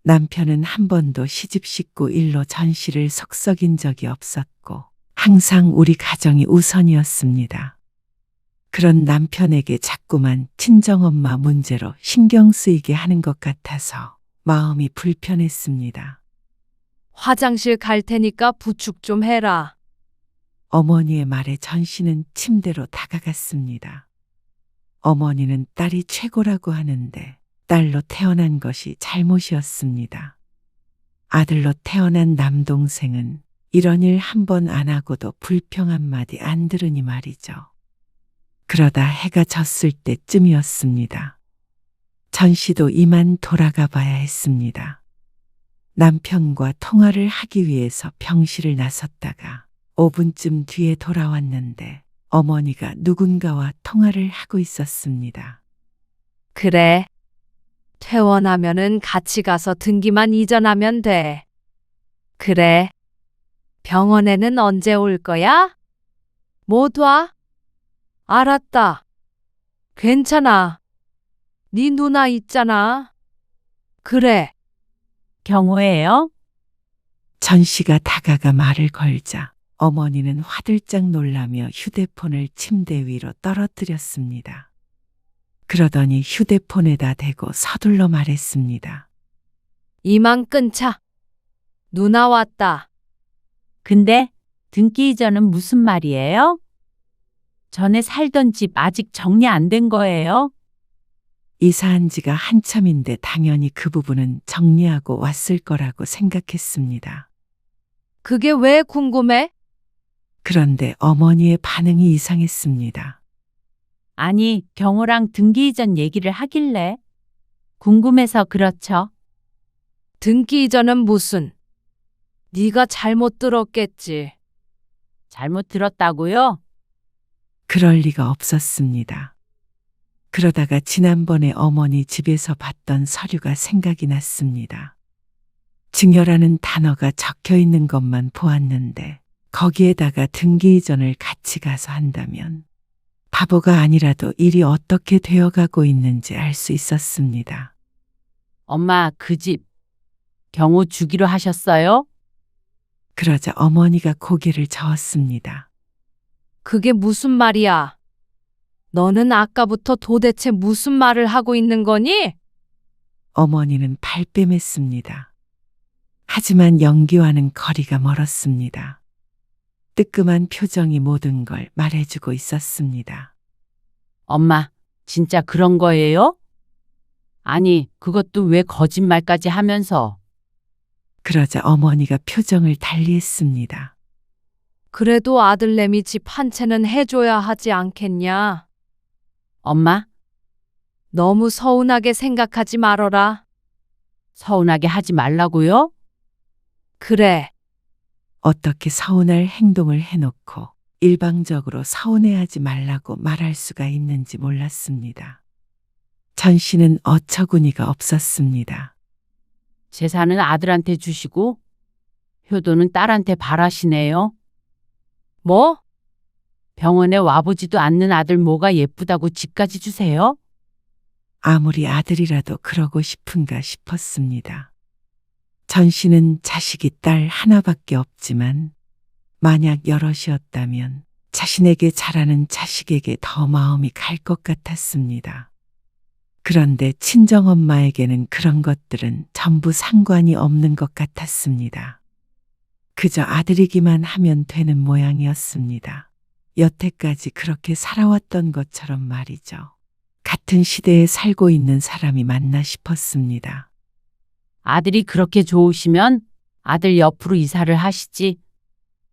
남편은 한 번도 시집 식구 일로 전 씨를 속썩인 적이 없었고 항상 우리 가정이 우선이었습니다. 그런 남편에게 자꾸만 친정엄마 문제로 신경 쓰이게 하는 것 같아서 마음이 불편했습니다. 화장실 갈 테니까 부축 좀 해라. 어머니의 말에 전 씨는 침대로 다가갔습니다. 어머니는 딸이 최고라고 하는데 딸로 태어난 것이 잘못이었습니다. 아들로 태어난 남동생은 이런 일 한 번 안 하고도 불평 한마디 안 들으니 말이죠. 그러다 해가 졌을 때쯤이었습니다. 전 씨도 이만 돌아가 봐야 했습니다. 남편과 통화를 하기 위해서 병실을 나섰다가 5분쯤 뒤에 돌아왔는데 어머니가 누군가와 통화를 하고 있었습니다. 그래. 퇴원하면은 같이 가서 등기만 이전하면 돼. 그래. 병원에는 언제 올 거야? 못 와? 알았다. 괜찮아. 네 누나 있잖아. 그래. 경호예요? 전 씨가 다가가 말을 걸자 어머니는 화들짝 놀라며 휴대폰을 침대 위로 떨어뜨렸습니다. 그러더니 휴대폰에다 대고 서둘러 말했습니다. 이만 끊자. 누나 왔다. 근데 등기 이전은 무슨 말이에요? 전에 살던 집 아직 정리 안 된 거예요? 이사한 지가 한참인데 당연히 그 부분은 정리하고 왔을 거라고 생각했습니다. 그게 왜 궁금해? 그런데 어머니의 반응이 이상했습니다. 아니, 경호랑 등기 이전 얘기를 하길래 궁금해서 그렇죠. 등기 이전은 무슨? 네가 잘못 들었겠지. 잘못 들었다고요? 그럴 리가 없었습니다. 그러다가 지난번에 어머니 집에서 봤던 서류가 생각이 났습니다. 증여라는 단어가 적혀 있는 것만 보았는데 거기에다가 등기 이전을 같이 가서 한다면 바보가 아니라도 일이 어떻게 되어가고 있는지 알 수 있었습니다. 엄마, 그 집 경호 주기로 하셨어요? 그러자 어머니가 고개를 저었습니다. 그게 무슨 말이야? 너는 아까부터 도대체 무슨 말을 하고 있는 거니? 어머니는 발뺌했습니다. 하지만 연기와는 거리가 멀었습니다. 뜨끔한 표정이 모든 걸 말해주고 있었습니다. 엄마, 진짜 그런 거예요? 아니, 그것도 왜 거짓말까지 하면서. 그러자 어머니가 표정을 달리했습니다. 그래도 아들내미 집 한 채는 해줘야 하지 않겠냐? 엄마, 너무 서운하게 생각하지 말어라. 서운하게 하지 말라고요? 그래, 어떻게 서운할 행동을 해놓고 일방적으로 서운해하지 말라고 말할 수가 있는지 몰랐습니다. 전 씨는 어처구니가 없었습니다. 재산은 아들한테 주시고 효도는 딸한테 바라시네요. 뭐? 병원에 와보지도 않는 아들 뭐가 예쁘다고 집까지 주세요? 아무리 아들이라도 그러고 싶은가 싶었습니다. 전 씨는 자식이 딸 하나밖에 없지만 만약 여럿이었다면 자신에게 잘하는 자식에게 더 마음이 갈 것 같았습니다. 그런데 친정엄마에게는 그런 것들은 전부 상관이 없는 것 같았습니다. 그저 아들이기만 하면 되는 모양이었습니다. 여태까지 그렇게 살아왔던 것처럼 말이죠. 같은 시대에 살고 있는 사람이 맞나 싶었습니다. 아들이 그렇게 좋으시면 아들 옆으로 이사를 하시지.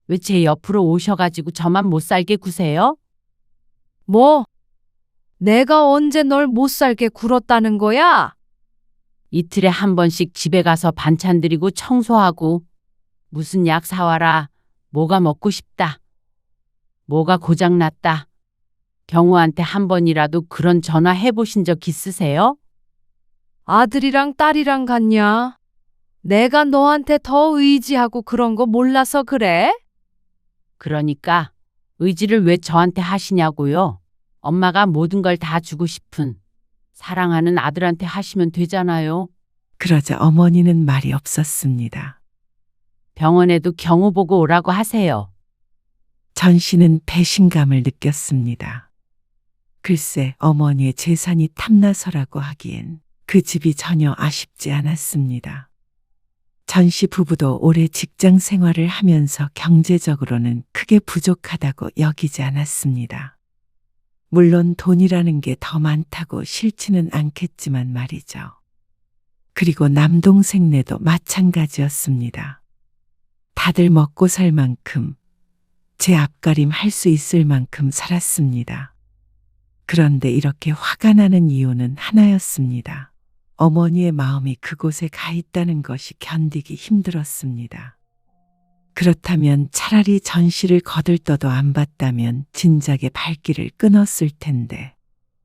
왜 제 옆으로 오셔가지고 저만 못 살게 구세요? 뭐? 내가 언제 널 못 살게 굴었다는 거야? 이틀에 한 번씩 집에 가서 반찬 드리고 청소하고 무슨 약 사와라. 뭐가 먹고 싶다. 뭐가 고장났다. 경호한테 한 번이라도 그런 전화 해보신 적 있으세요? 아들이랑 딸이랑 같냐? 내가 너한테 더 의지하고 그런 거 몰라서 그래? 그러니까 의지를 왜 저한테 하시냐고요. 엄마가 모든 걸 다 주고 싶은 사랑하는 아들한테 하시면 되잖아요. 그러자 어머니는 말이 없었습니다. 병원에도 경호 보고 오라고 하세요. 전 씨는 배신감을 느꼈습니다. 글쎄 어머니의 재산이 탐나서라고 하기엔 그 집이 전혀 아쉽지 않았습니다. 전 씨 부부도 오래 직장 생활을 하면서 경제적으로는 크게 부족하다고 여기지 않았습니다. 물론 돈이라는 게 더 많다고 싫지는 않겠지만 말이죠. 그리고 남동생네도 마찬가지였습니다. 다들 먹고 살 만큼 제 앞가림 할 수 있을 만큼 살았습니다. 그런데 이렇게 화가 나는 이유는 하나였습니다. 어머니의 마음이 그곳에 가 있다는 것이 견디기 힘들었습니다. 그렇다면 차라리 전 씨를 거들떠도 안 봤다면 진작에 발길을 끊었을 텐데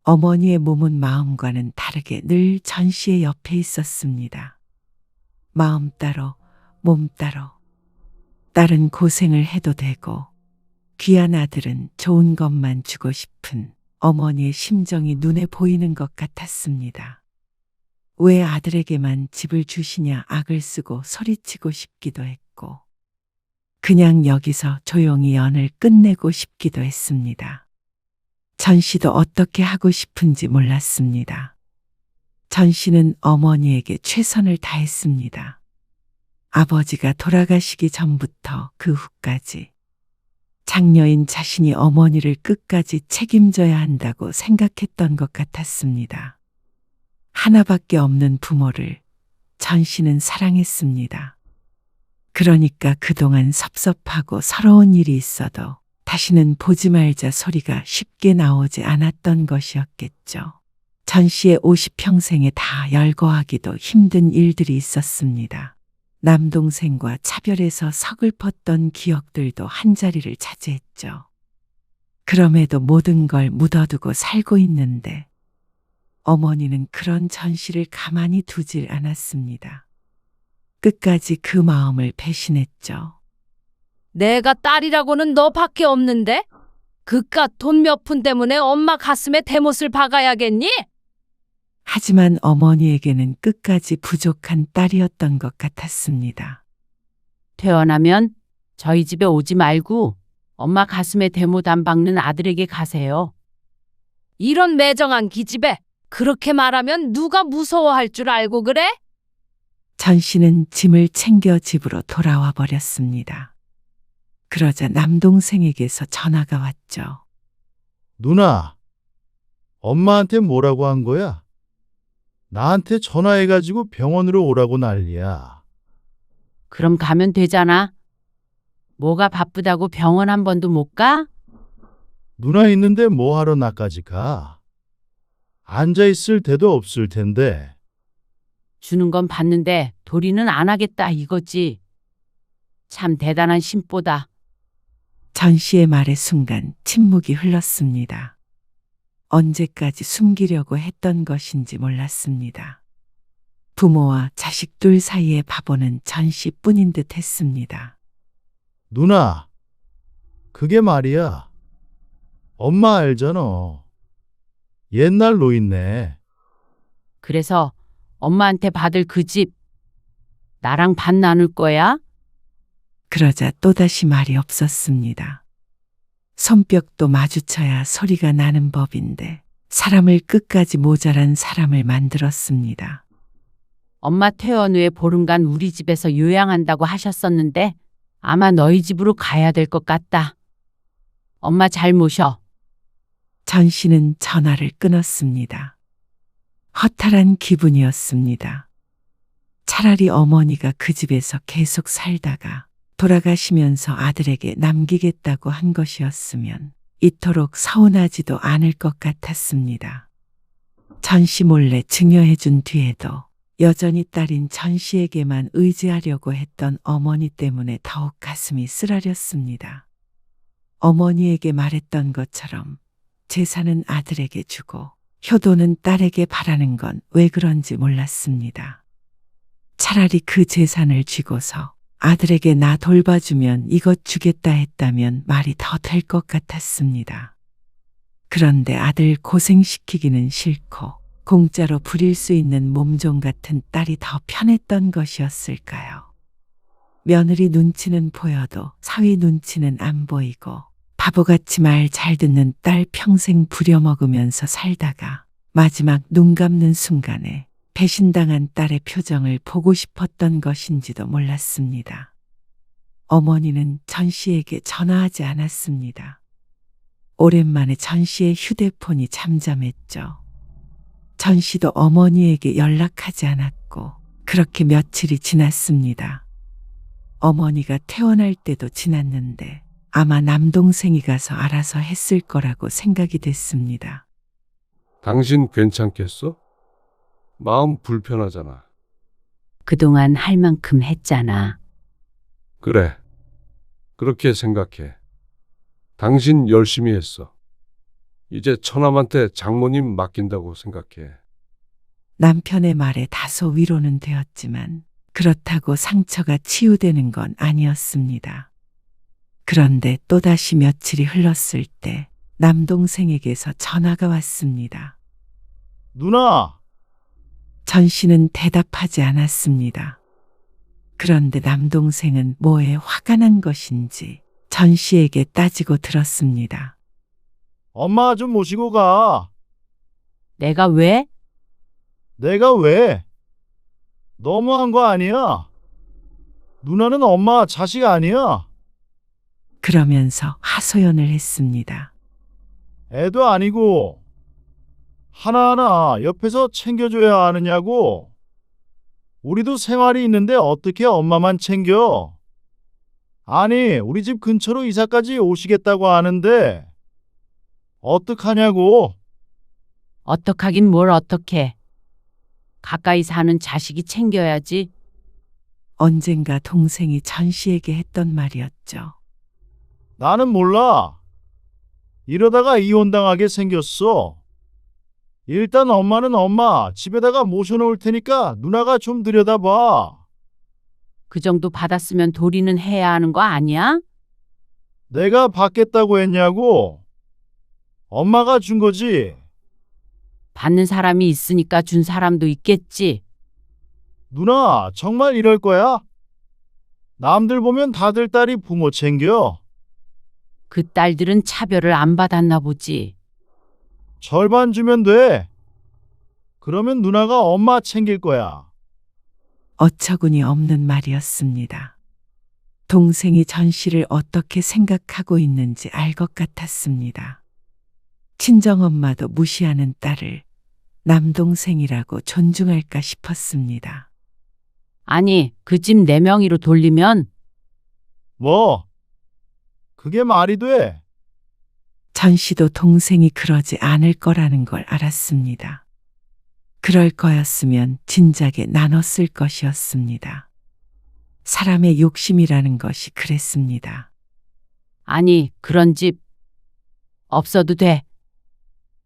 어머니의 몸은 마음과는 다르게 늘 전 씨의 옆에 있었습니다. 마음 따로 몸 따로. 딸은 고생을 해도 되고 귀한 아들은 좋은 것만 주고 싶은 어머니의 심정이 눈에 보이는 것 같았습니다. 왜 아들에게만 집을 주시냐 악을 쓰고 소리치고 싶기도 했고 그냥 여기서 조용히 연을 끝내고 싶기도 했습니다. 전 씨도 어떻게 하고 싶은지 몰랐습니다. 전 씨는 어머니에게 최선을 다했습니다. 아버지가 돌아가시기 전부터 그 후까지 장녀인 자신이 어머니를 끝까지 책임져야 한다고 생각했던 것 같았습니다. 하나밖에 없는 부모를 전 씨는 사랑했습니다. 그러니까 그동안 섭섭하고 서러운 일이 있어도 다시는 보지 말자 소리가 쉽게 나오지 않았던 것이었겠죠. 전 씨의 50평생에 다 열거하기도 힘든 일들이 있었습니다. 남동생과 차별해서 서글펐던 기억들도 한자리를 차지했죠. 그럼에도 모든 걸 묻어두고 살고 있는데 어머니는 그런 전씨를 가만히 두질 않았습니다. 끝까지 그 마음을 배신했죠. 내가 딸이라고는 너밖에 없는데? 그깟 돈 몇 푼 때문에 엄마 가슴에 대못을 박아야겠니? 하지만 어머니에게는 끝까지 부족한 딸이었던 것 같았습니다. 퇴원하면 저희 집에 오지 말고 엄마 가슴에 대못 안 박는 아들에게 가세요. 이런 매정한 기집애. 그렇게 말하면 누가 무서워할 줄 알고 그래? 전 씨는 짐을 챙겨 집으로 돌아와 버렸습니다. 그러자 남동생에게서 전화가 왔죠. 누나, 엄마한테 뭐라고 한 거야? 나한테 전화해가지고 병원으로 오라고 난리야. 그럼 가면 되잖아. 뭐가 바쁘다고 병원 한 번도 못 가? 누나 있는데 뭐 하러 나까지 가? 앉아있을 데도 없을 텐데. 주는 건 받는데 도리는 안 하겠다 이거지. 참 대단한 심보다. 전 씨의 말의 순간 침묵이 흘렀습니다. 언제까지 숨기려고 했던 것인지 몰랐습니다. 부모와 자식 둘 사이의 바보는 전 씨뿐인 듯 했습니다. 누나, 그게 말이야. 엄마 알잖아. 옛날 노인네. 그래서 엄마한테 받을 그 집 나랑 반 나눌 거야? 그러자 또다시 말이 없었습니다. 손뼉도 마주쳐야 소리가 나는 법인데 사람을 끝까지 모자란 사람을 만들었습니다. 엄마 퇴원 후에 보름간 우리 집에서 요양한다고 하셨었는데 아마 너희 집으로 가야 될 것 같다. 엄마 잘 모셔. 전 씨는 전화를 끊었습니다. 허탈한 기분이었습니다. 차라리 어머니가 그 집에서 계속 살다가 돌아가시면서 아들에게 남기겠다고 한 것이었으면 이토록 서운하지도 않을 것 같았습니다. 전 씨 몰래 증여해 준 뒤에도 여전히 딸인 전 씨에게만 의지하려고 했던 어머니 때문에 더욱 가슴이 쓰라렸습니다. 어머니에게 말했던 것처럼 재산은 아들에게 주고 효도는 딸에게 바라는 건 왜 그런지 몰랐습니다. 차라리 그 재산을 쥐고서 아들에게 나 돌봐주면 이것 주겠다 했다면 말이 더 될 것 같았습니다. 그런데 아들 고생시키기는 싫고 공짜로 부릴 수 있는 몸종 같은 딸이 더 편했던 것이었을까요? 며느리 눈치는 보여도 사위 눈치는 안 보이고 바보같이 말 잘 듣는 딸 평생 부려먹으면서 살다가 마지막 눈 감는 순간에 배신당한 딸의 표정을 보고 싶었던 것인지도 몰랐습니다. 어머니는 전 씨에게 전화하지 않았습니다. 오랜만에 전 씨의 휴대폰이 잠잠했죠. 전 씨도 어머니에게 연락하지 않았고 그렇게 며칠이 지났습니다. 어머니가 퇴원할 때도 지났는데 아마 남동생이 가서 알아서 했을 거라고 생각이 됐습니다. 당신 괜찮겠어? 마음 불편하잖아. 그동안 할 만큼 했잖아. 그래. 그렇게 생각해. 당신 열심히 했어. 이제 처남한테 장모님 맡긴다고 생각해. 남편의 말에 다소 위로는 되었지만 그렇다고 상처가 치유되는 건 아니었습니다. 그런데 또다시 며칠이 흘렀을 때 남동생에게서 전화가 왔습니다. 누나! 전 씨는 대답하지 않았습니다. 그런데 남동생은 뭐에 화가 난 것인지 전 씨에게 따지고 들었습니다. 엄마 좀 모시고 가. 내가 왜? 내가 왜? 너무한 거 아니야? 누나는 엄마 자식 아니야? 그러면서 하소연을 했습니다. 애도 아니고 하나하나 옆에서 챙겨줘야 하느냐고. 우리도 생활이 있는데 어떻게 엄마만 챙겨? 아니, 우리 집 근처로 이사까지 오시겠다고 하는데 어떡하냐고. 어떡하긴 뭘 어떡해. 가까이 사는 자식이 챙겨야지. 언젠가 동생이 전 씨에게 했던 말이었죠. 나는 몰라. 이러다가 이혼당하게 생겼어. 일단 엄마는 엄마 집에다가 모셔놓을 테니까 누나가 좀 들여다봐. 그 정도 받았으면 도리는 해야 하는 거 아니야? 내가 받겠다고 했냐고? 엄마가 준 거지. 받는 사람이 있으니까 준 사람도 있겠지. 누나, 정말 이럴 거야? 남들 보면 다들 딸이 부모 챙겨. 그 딸들은 차별을 안 받았나 보지. 절반 주면 돼. 그러면 누나가 엄마 챙길 거야. 어처구니 없는 말이었습니다. 동생이 전 씨를 어떻게 생각하고 있는지 알 것 같았습니다. 친정엄마도 무시하는 딸을 남동생이라고 존중할까 싶었습니다. 아니, 그 집 내 명의로 돌리면 뭐? 그게 말이 돼? 전 씨도 동생이 그러지 않을 거라는 걸 알았습니다. 그럴 거였으면 진작에 나눴을 것이었습니다. 사람의 욕심이라는 것이 그랬습니다. 아니, 그런 집 없어도 돼.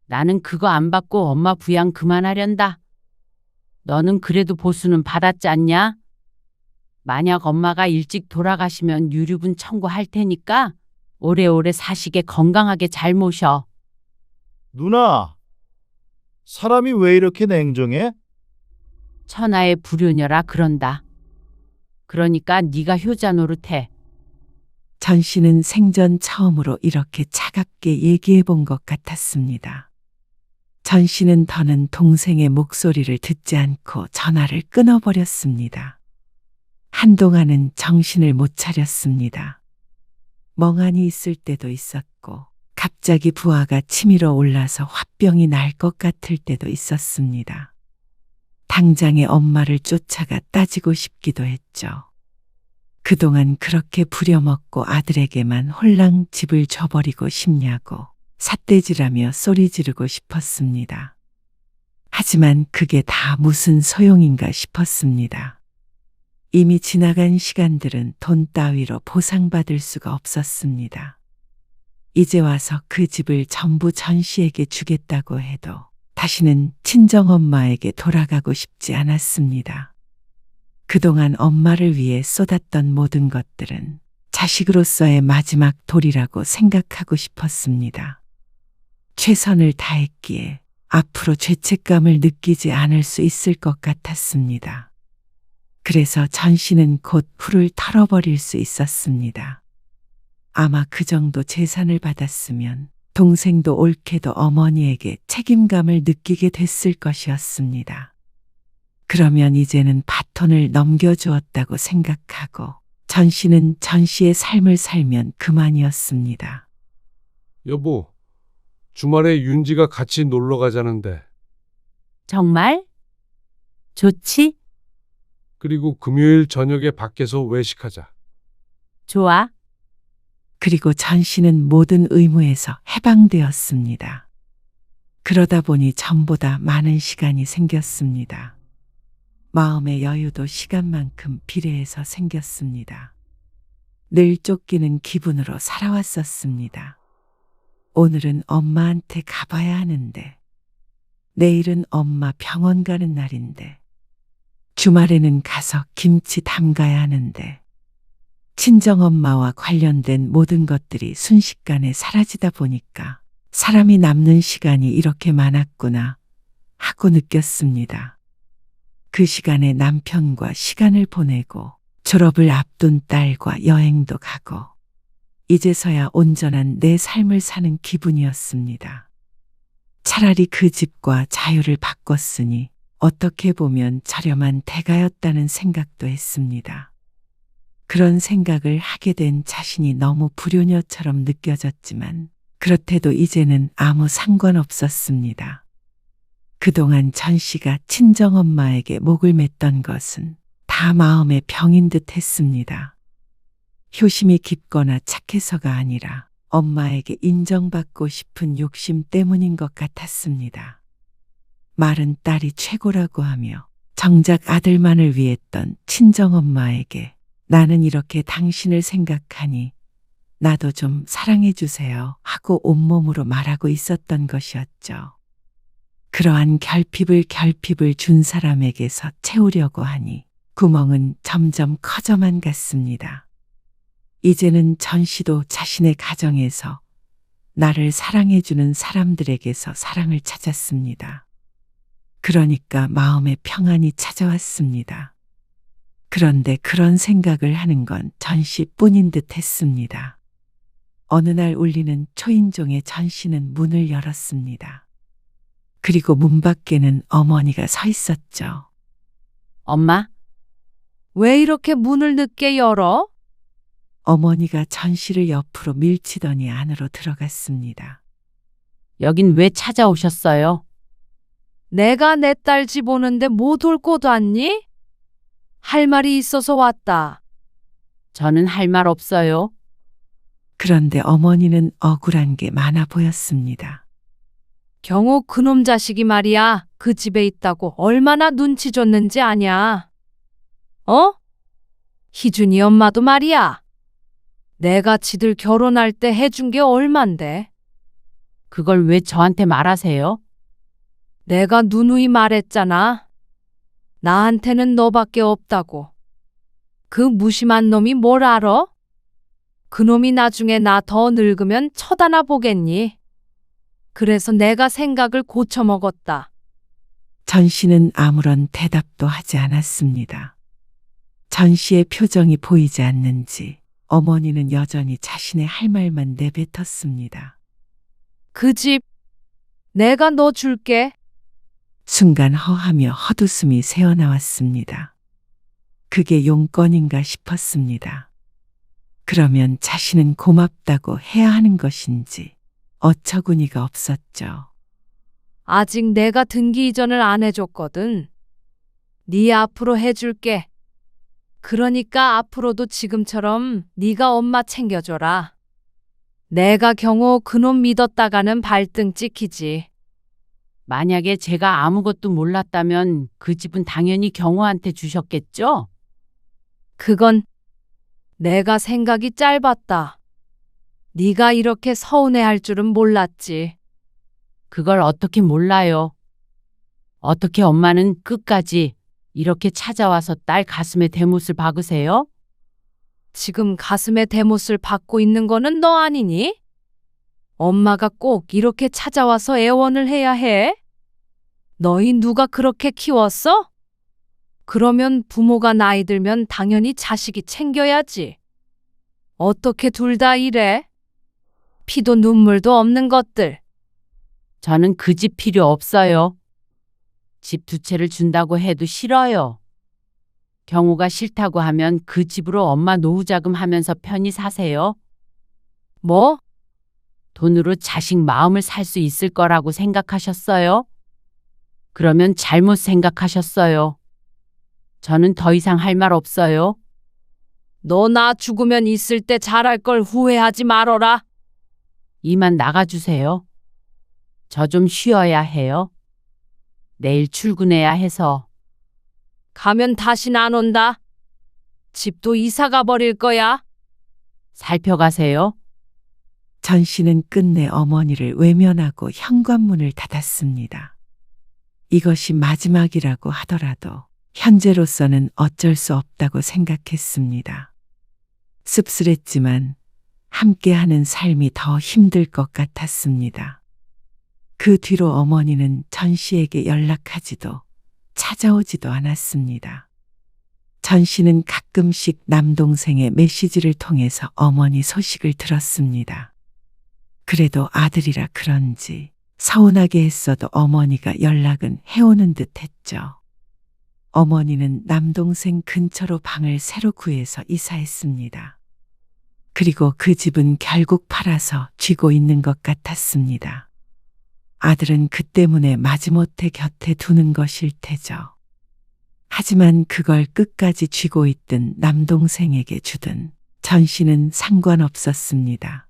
나는 그거 안 받고 엄마 부양 그만하련다. 너는 그래도 보수는 받았지 않냐? 만약 엄마가 일찍 돌아가시면 유류분 청구할 테니까 오래오래 사시게 건강하게 잘 모셔. 누나, 사람이 왜 이렇게 냉정해? 천하의 불효녀라 그런다. 그러니까 네가 효자 노릇해. 전 씨는 생전 처음으로 이렇게 차갑게 얘기해 본 것 같았습니다. 전 씨는 더는 동생의 목소리를 듣지 않고 전화를 끊어버렸습니다. 한동안은 정신을 못 차렸습니다. 멍하니 있을 때도 있었고 갑자기 부하가 치밀어 올라서 화병이 날 것 같을 때도 있었습니다. 당장에 엄마를 쫓아가 따지고 싶기도 했죠. 그동안 그렇게 부려먹고 아들에게만 홀랑 집을 줘버리고 싶냐고 삿대질하며 소리 지르고 싶었습니다. 하지만 그게 다 무슨 소용인가 싶었습니다. 이미 지나간 시간들은 돈 따위로 보상받을 수가 없었습니다. 이제 와서 그 집을 전부 전 씨에게 주겠다고 해도 다시는 친정엄마에게 돌아가고 싶지 않았습니다. 그동안 엄마를 위해 쏟았던 모든 것들은 자식으로서의 마지막 도리라고 생각하고 싶었습니다. 최선을 다했기에 앞으로 죄책감을 느끼지 않을 수 있을 것 같았습니다. 그래서 전 씨는 곧 풀을 털어버릴 수 있었습니다. 아마 그 정도 재산을 받았으면 동생도 옳게도 어머니에게 책임감을 느끼게 됐을 것이었습니다. 그러면 이제는 바톤을 넘겨주었다고 생각하고 전 씨는 전 씨의 삶을 살면 그만이었습니다. 여보, 주말에 윤지가 같이 놀러 가자는데. 정말? 좋지? 그리고 금요일 저녁에 밖에서 외식하자. 좋아. 그리고 전 씨는 모든 의무에서 해방되었습니다. 그러다 보니 전보다 많은 시간이 생겼습니다. 마음의 여유도 시간만큼 비례해서 생겼습니다. 늘 쫓기는 기분으로 살아왔었습니다. 오늘은 엄마한테 가봐야 하는데, 내일은 엄마 병원 가는 날인데, 주말에는 가서 김치 담가야 하는데, 친정엄마와 관련된 모든 것들이 순식간에 사라지다 보니까 사람이 남는 시간이 이렇게 많았구나 하고 느꼈습니다. 그 시간에 남편과 시간을 보내고 졸업을 앞둔 딸과 여행도 가고 이제서야 온전한 내 삶을 사는 기분이었습니다. 차라리 그 집과 자유를 바꿨으니 어떻게 보면 저렴한 대가였다는 생각도 했습니다. 그런 생각을 하게 된 자신이 너무 불효녀처럼 느껴졌지만 그렇대도 이제는 아무 상관없었습니다. 그동안 전 씨가 친정엄마에게 목을 맸던 것은 다 마음의 병인 듯 했습니다. 효심이 깊거나 착해서가 아니라 엄마에게 인정받고 싶은 욕심 때문인 것 같았습니다. 말은 딸이 최고라고 하며 정작 아들만을 위했던 친정엄마에게 나는 이렇게 당신을 생각하니 나도 좀 사랑해 주세요 하고 온몸으로 말하고 있었던 것이었죠. 그러한 결핍을 준 사람에게서 채우려고 하니 구멍은 점점 커져만 갔습니다. 이제는 전 씨도 자신의 가정에서 나를 사랑해주는 사람들에게서 사랑을 찾았습니다. 그러니까 마음의 평안이 찾아왔습니다. 그런데 그런 생각을 하는 건 전 씨뿐인 듯 했습니다. 어느 날 울리는 초인종에 전 씨는 문을 열었습니다. 그리고 문 밖에는 어머니가 서 있었죠. 엄마, 왜 이렇게 문을 늦게 열어? 어머니가 전 씨를 옆으로 밀치더니 안으로 들어갔습니다. 여긴 왜 찾아오셨어요? 내가 내 딸 집 오는데 못 올 곳 왔니? 할 말이 있어서 왔다. 저는 할 말 없어요. 그런데 어머니는 억울한 게 많아 보였습니다. 경호 그놈 자식이 말이야. 그 집에 있다고 얼마나 눈치 줬는지 아냐? 어? 희준이 엄마도 말이야. 내가 지들 결혼할 때 해준 게 얼만데. 그걸 왜 저한테 말하세요? 내가 누누이 말했잖아. 나한테는 너밖에 없다고. 그 무심한 놈이 뭘 알아? 그놈이 나중에 나 더 늙으면 쳐다나 보겠니? 그래서 내가 생각을 고쳐먹었다. 전 씨는 아무런 대답도 하지 않았습니다. 전 씨의 표정이 보이지 않는지 어머니는 여전히 자신의 할 말만 내뱉었습니다. 그 집 내가 너 줄게. 순간 허하며 헛웃음이 새어나왔습니다. 그게 용건인가 싶었습니다. 그러면 자신은 고맙다고 해야 하는 것인지 어처구니가 없었죠. 아직 내가 등기 이전을 안 해줬거든. 네 앞으로 해줄게. 그러니까 앞으로도 지금처럼 네가 엄마 챙겨줘라. 내가 경호 그놈 믿었다가는 발등 찍히지. 만약에 제가 아무것도 몰랐다면 그 집은 당연히 경호한테 주셨겠죠? 그건 내가 생각이 짧았다. 네가 이렇게 서운해할 줄은 몰랐지. 그걸 어떻게 몰라요? 어떻게 엄마는 끝까지 이렇게 찾아와서 딸 가슴에 대못을 박으세요? 지금 가슴에 대못을 박고 있는 거는 너 아니니? 엄마가 꼭 이렇게 찾아와서 애원을 해야 해? 너희 누가 그렇게 키웠어? 그러면 부모가 나이 들면 당연히 자식이 챙겨야지. 어떻게 둘 다 이래? 피도 눈물도 없는 것들. 저는 그 집 필요 없어요. 집 두 채를 준다고 해도 싫어요. 경호가 싫다고 하면 그 집으로 엄마 노후자금 하면서 편히 사세요. 뭐? 돈으로 자식 마음을 살 수 있을 거라고 생각하셨어요? 그러면 잘못 생각하셨어요. 저는 더 이상 할 말 없어요. 너 나 죽으면 있을 때 잘할 걸 후회하지 말어라. 이만 나가주세요. 저 좀 쉬어야 해요. 내일 출근해야 해서. 가면 다신 안 온다. 집도 이사 가버릴 거야. 살펴가세요. 전 씨는 끝내 어머니를 외면하고 현관문을 닫았습니다. 이것이 마지막이라고 하더라도 현재로서는 어쩔 수 없다고 생각했습니다. 씁쓸했지만 함께하는 삶이 더 힘들 것 같았습니다. 그 뒤로 어머니는 전 씨에게 연락하지도 찾아오지도 않았습니다. 전 씨는 가끔씩 남동생의 메시지를 통해서 어머니 소식을 들었습니다. 그래도 아들이라 그런지 서운하게 했어도 어머니가 연락은 해오는 듯 했죠. 어머니는 남동생 근처로 방을 새로 구해서 이사했습니다. 그리고 그 집은 결국 팔아서 쥐고 있는 것 같았습니다. 아들은 그 때문에 마지못해 곁에 두는 것일 테죠. 하지만 그걸 끝까지 쥐고 있던 남동생에게 주든 전 씨는 상관없었습니다.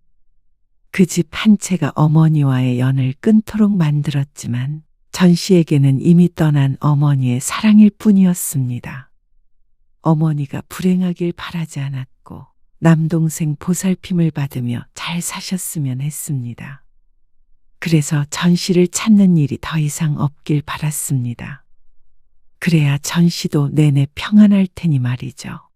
그 집 한 채가 어머니와의 연을 끊도록 만들었지만 전 씨에게는 이미 떠난 어머니의 사랑일 뿐이었습니다. 어머니가 불행하길 바라지 않았고 남동생 보살핌을 받으며 잘 사셨으면 했습니다. 그래서 전 씨를 찾는 일이 더 이상 없길 바랐습니다. 그래야 전 씨도 내내 평안할 테니 말이죠.